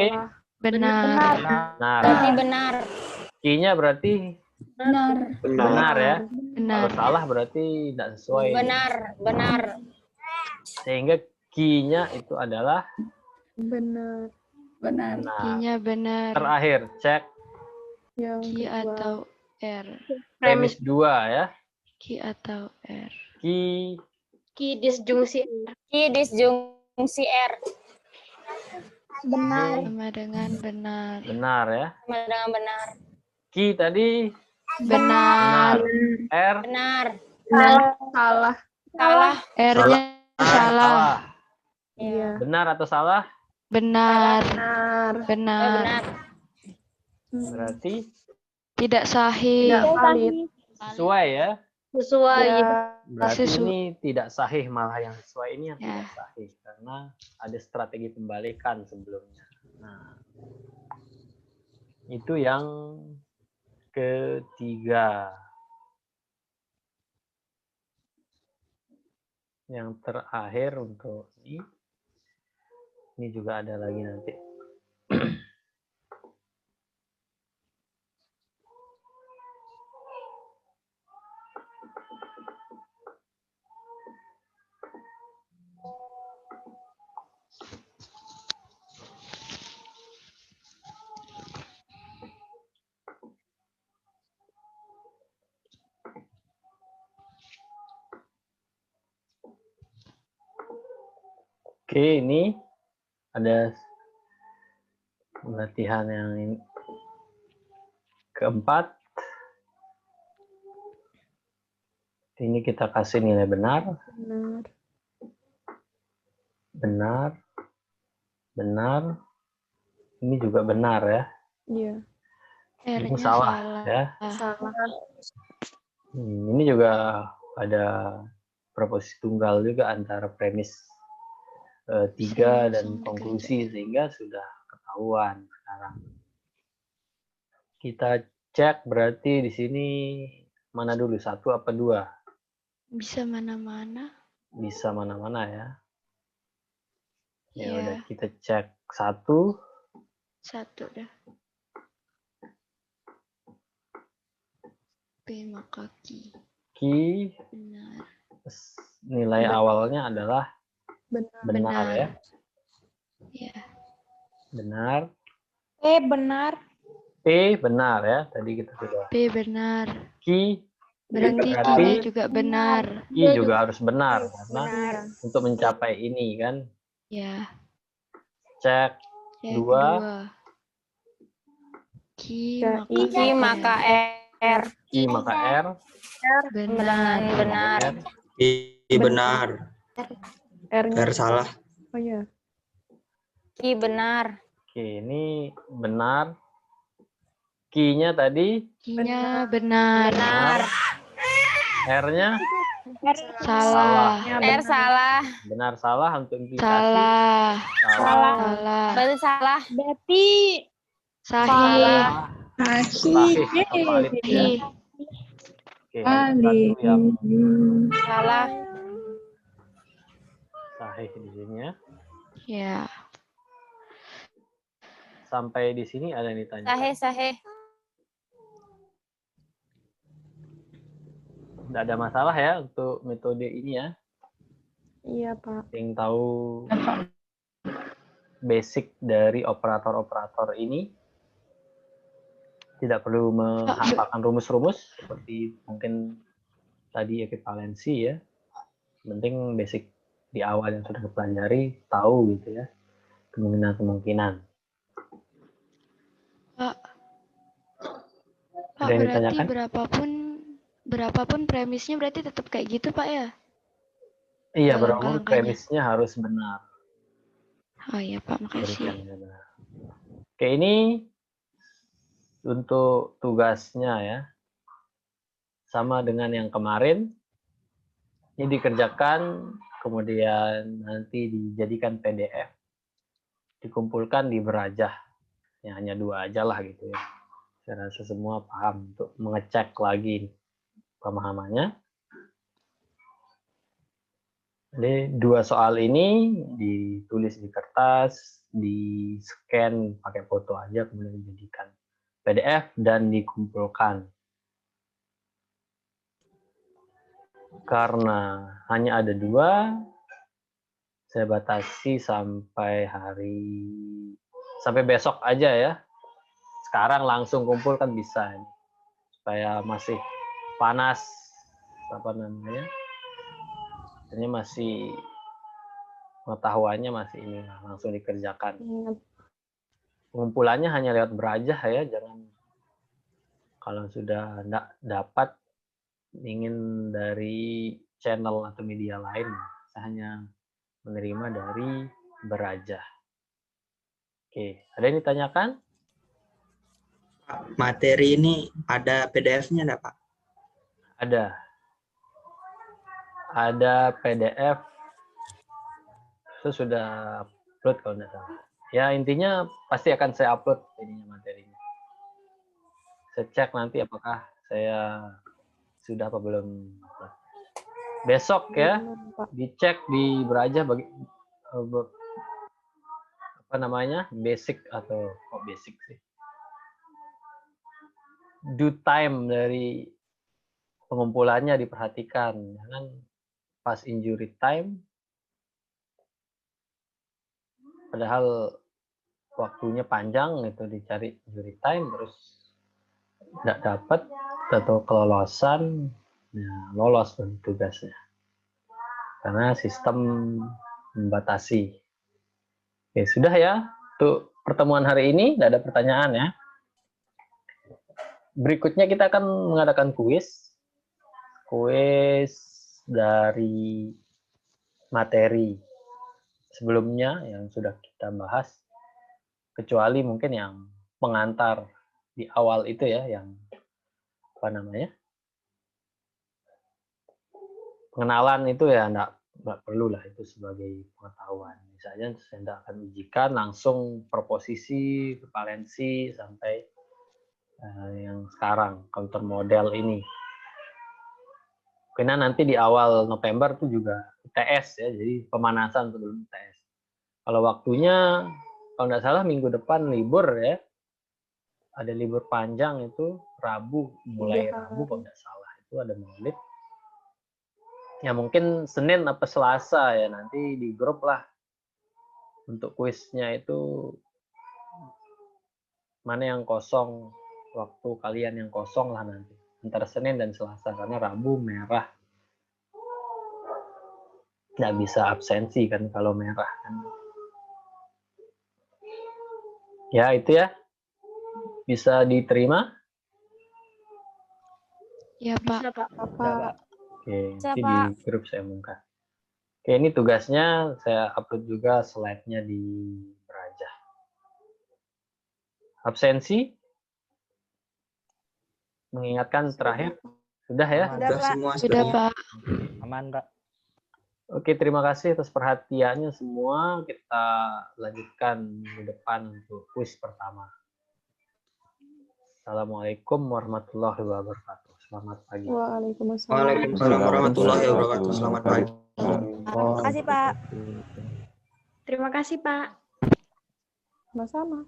Benar. benar. Berarti benar. Q-nya berarti Benar. benar ya. Benar. Kalau salah berarti tidak sesuai. Benar. Sehingga Q-nya itu adalah benar. Benar. benar. Q-nya benar. Terakhir, cek Yang Q kedua. atau R. premis 2 ya. Q atau R. Q Ki disjungsi R. Benar. Sama dengan benar. benar ya. Sama dengan benar. Q tadi Benar. R. Benar. Salah. Salah. R-nya salah. Salah. Iya. Benar atau salah? Benar. Benar. Benar. Benar. Berarti Tidak sahih. Tidak valid. sesuai ya. Sesuai. Ya. Berarti Sesu- ini tidak sahih, malah yang sesuai ini yang Ya. tidak sahih karena ada strategi pembalikan sebelumnya. Nah, itu yang ketiga. Yang terakhir untuk ini juga ada lagi nanti. Oke, ini ada latihan yang ini. Keempat. Ini kita kasih nilai benar. Benar. Benar. Benar. Ini juga benar ya. Iya. Ini R-nya salah salah. ya. Salah. Ini juga ada proposisi tunggal juga antara premis 3 dan Langsung konklusi sehingga sudah ketahuan sekarang. Kita cek berarti di sini mana dulu, 1 apa 2? Bisa mana-mana. Bisa mana-mana ya. Ya Iya. udah kita cek 1. 1 dah. P maka Q. Benar. Nilai awalnya adalah Benar. benar ya. Ya. Benar. Benar. P benar ya. Tadi kita sudah. P benar. Q Berarti Berarti- Q-nya juga benar. Q juga harus benar karena untuk mencapai ini kan. Ya. Cek Yang 2. kedua. Q Ya, maka R. Q maka R. Benar. Benar. R. Benar. R-nya. R salah. Oh iya. Ki benar. Oke, ini benar. Q-nya tadi Q-nya benar. Benar. R-nya Salah. R salah. benar salah untuk implikasi. Salah. Salah. Salah. Berarti salah. Sahih. Salah. Sahih atau valid ya. Sahih. Oke, satu yang Salah. sahih di sini ya. Ya. Sampai di sini ada yang ditanya. Sahih. Tidak ada masalah ya untuk metode ini ya. Iya, Pak. Yang tahu basic dari operator-operator ini tidak perlu menghafalkan rumus-rumus seperti mungkin tadi ekivalensi ya. Penting basic di awal yang sudah dipelajari tahu gitu ya kemungkinan. Pak, Ada yang berarti ditanyakan? berapapun premisnya berarti tetap kayak gitu, Pak ya? Iya, Dalam berarti langkah-langkahnya. premisnya harus benar. Oh iya, Pak, makasih. Berikannya benar. Oke, ini untuk tugasnya ya. Sama dengan yang kemarin. Ini dikerjakan, kemudian nanti dijadikan PDF. Dikumpulkan di Berajah. Ya, hanya 2 aja lah gitu ya. Saya rasa semua paham untuk mengecek lagi pemahamannya. Jadi 2 soal ini ditulis di kertas, di scan pakai foto aja, kemudian dijadikan PDF dan dikumpulkan. Karena hanya ada 2, saya batasi sampai besok aja ya. Sekarang langsung kumpul kan bisa, supaya masih panas ini masih pengetahuannya masih ini langsung dikerjakan. Ingat. Pengumpulannya hanya lewat Berajah ya, jangan Kalau sudah tidak dapat ingin dari channel atau media lain, saya hanya menerima dari Beraja. Oke, ada yang ditanyakan? Pak, materi ini ada PDF-nya enggak, Pak? Ada. Ada PDF. Itu sudah upload kalau tidak salah. Ya, intinya pasti akan saya upload ininya materinya. Saya cek nanti apakah saya sudah apa belum upload. Besok ya, dicek di Beraja bagi apa namanya, basic atau kok basic sih, due time dari pengumpulannya diperhatikan, jangan pas injury time padahal waktunya panjang itu dicari injury time terus tidak dapat atau kelolosan, ya lolos tugasnya karena sistem membatasi. Oke, sudah ya untuk pertemuan hari ini, tidak ada pertanyaan ya. Berikutnya kita akan mengadakan kuis dari materi sebelumnya yang sudah kita bahas, kecuali mungkin yang pengantar di awal itu ya, yang apa namanya, pengenalan itu ya enggak perlu lah, itu sebagai pengetahuan. Misalnya saya tidak akan ujikan langsung proposisi, valensi sampai yang sekarang counter model ini. Karena nanti di awal November itu juga UTS ya, jadi pemanasan sebelum UTS. Kalau waktunya kalau nggak salah minggu depan libur ya, ada libur panjang itu Rabu, mulai Rabu kalau nggak salah itu ada Maulid. Ya mungkin Senin apa Selasa ya, nanti di grup lah untuk kuisnya itu mana yang kosong, waktu kalian yang kosong lah nanti antara Senin dan Selasa, karena Rabu merah nggak bisa absensi kan kalau merah kan. Ya itu ya, bisa diterima. Ya, Pak. Oke, Bisa, nanti Pak. di grup saya umumkan. Oke, ini tugasnya saya upload juga slide-nya di Beraja. Absensi? Mengingatkan terakhir. Sudah ya? Sudah semua Sudah, sebenarnya. Pak. Aman, Pak. Oke, terima kasih atas perhatiannya semua. Kita lanjutkan minggu depan untuk kuis pertama. Assalamualaikum warahmatullahi wabarakatuh. Selamat pagi. Waalaikumsalam. Waalaikumsalam warahmatullahi wabarakatuh. Selamat pagi. Terima kasih, Pak. Terima kasih, Pak. Sama-sama.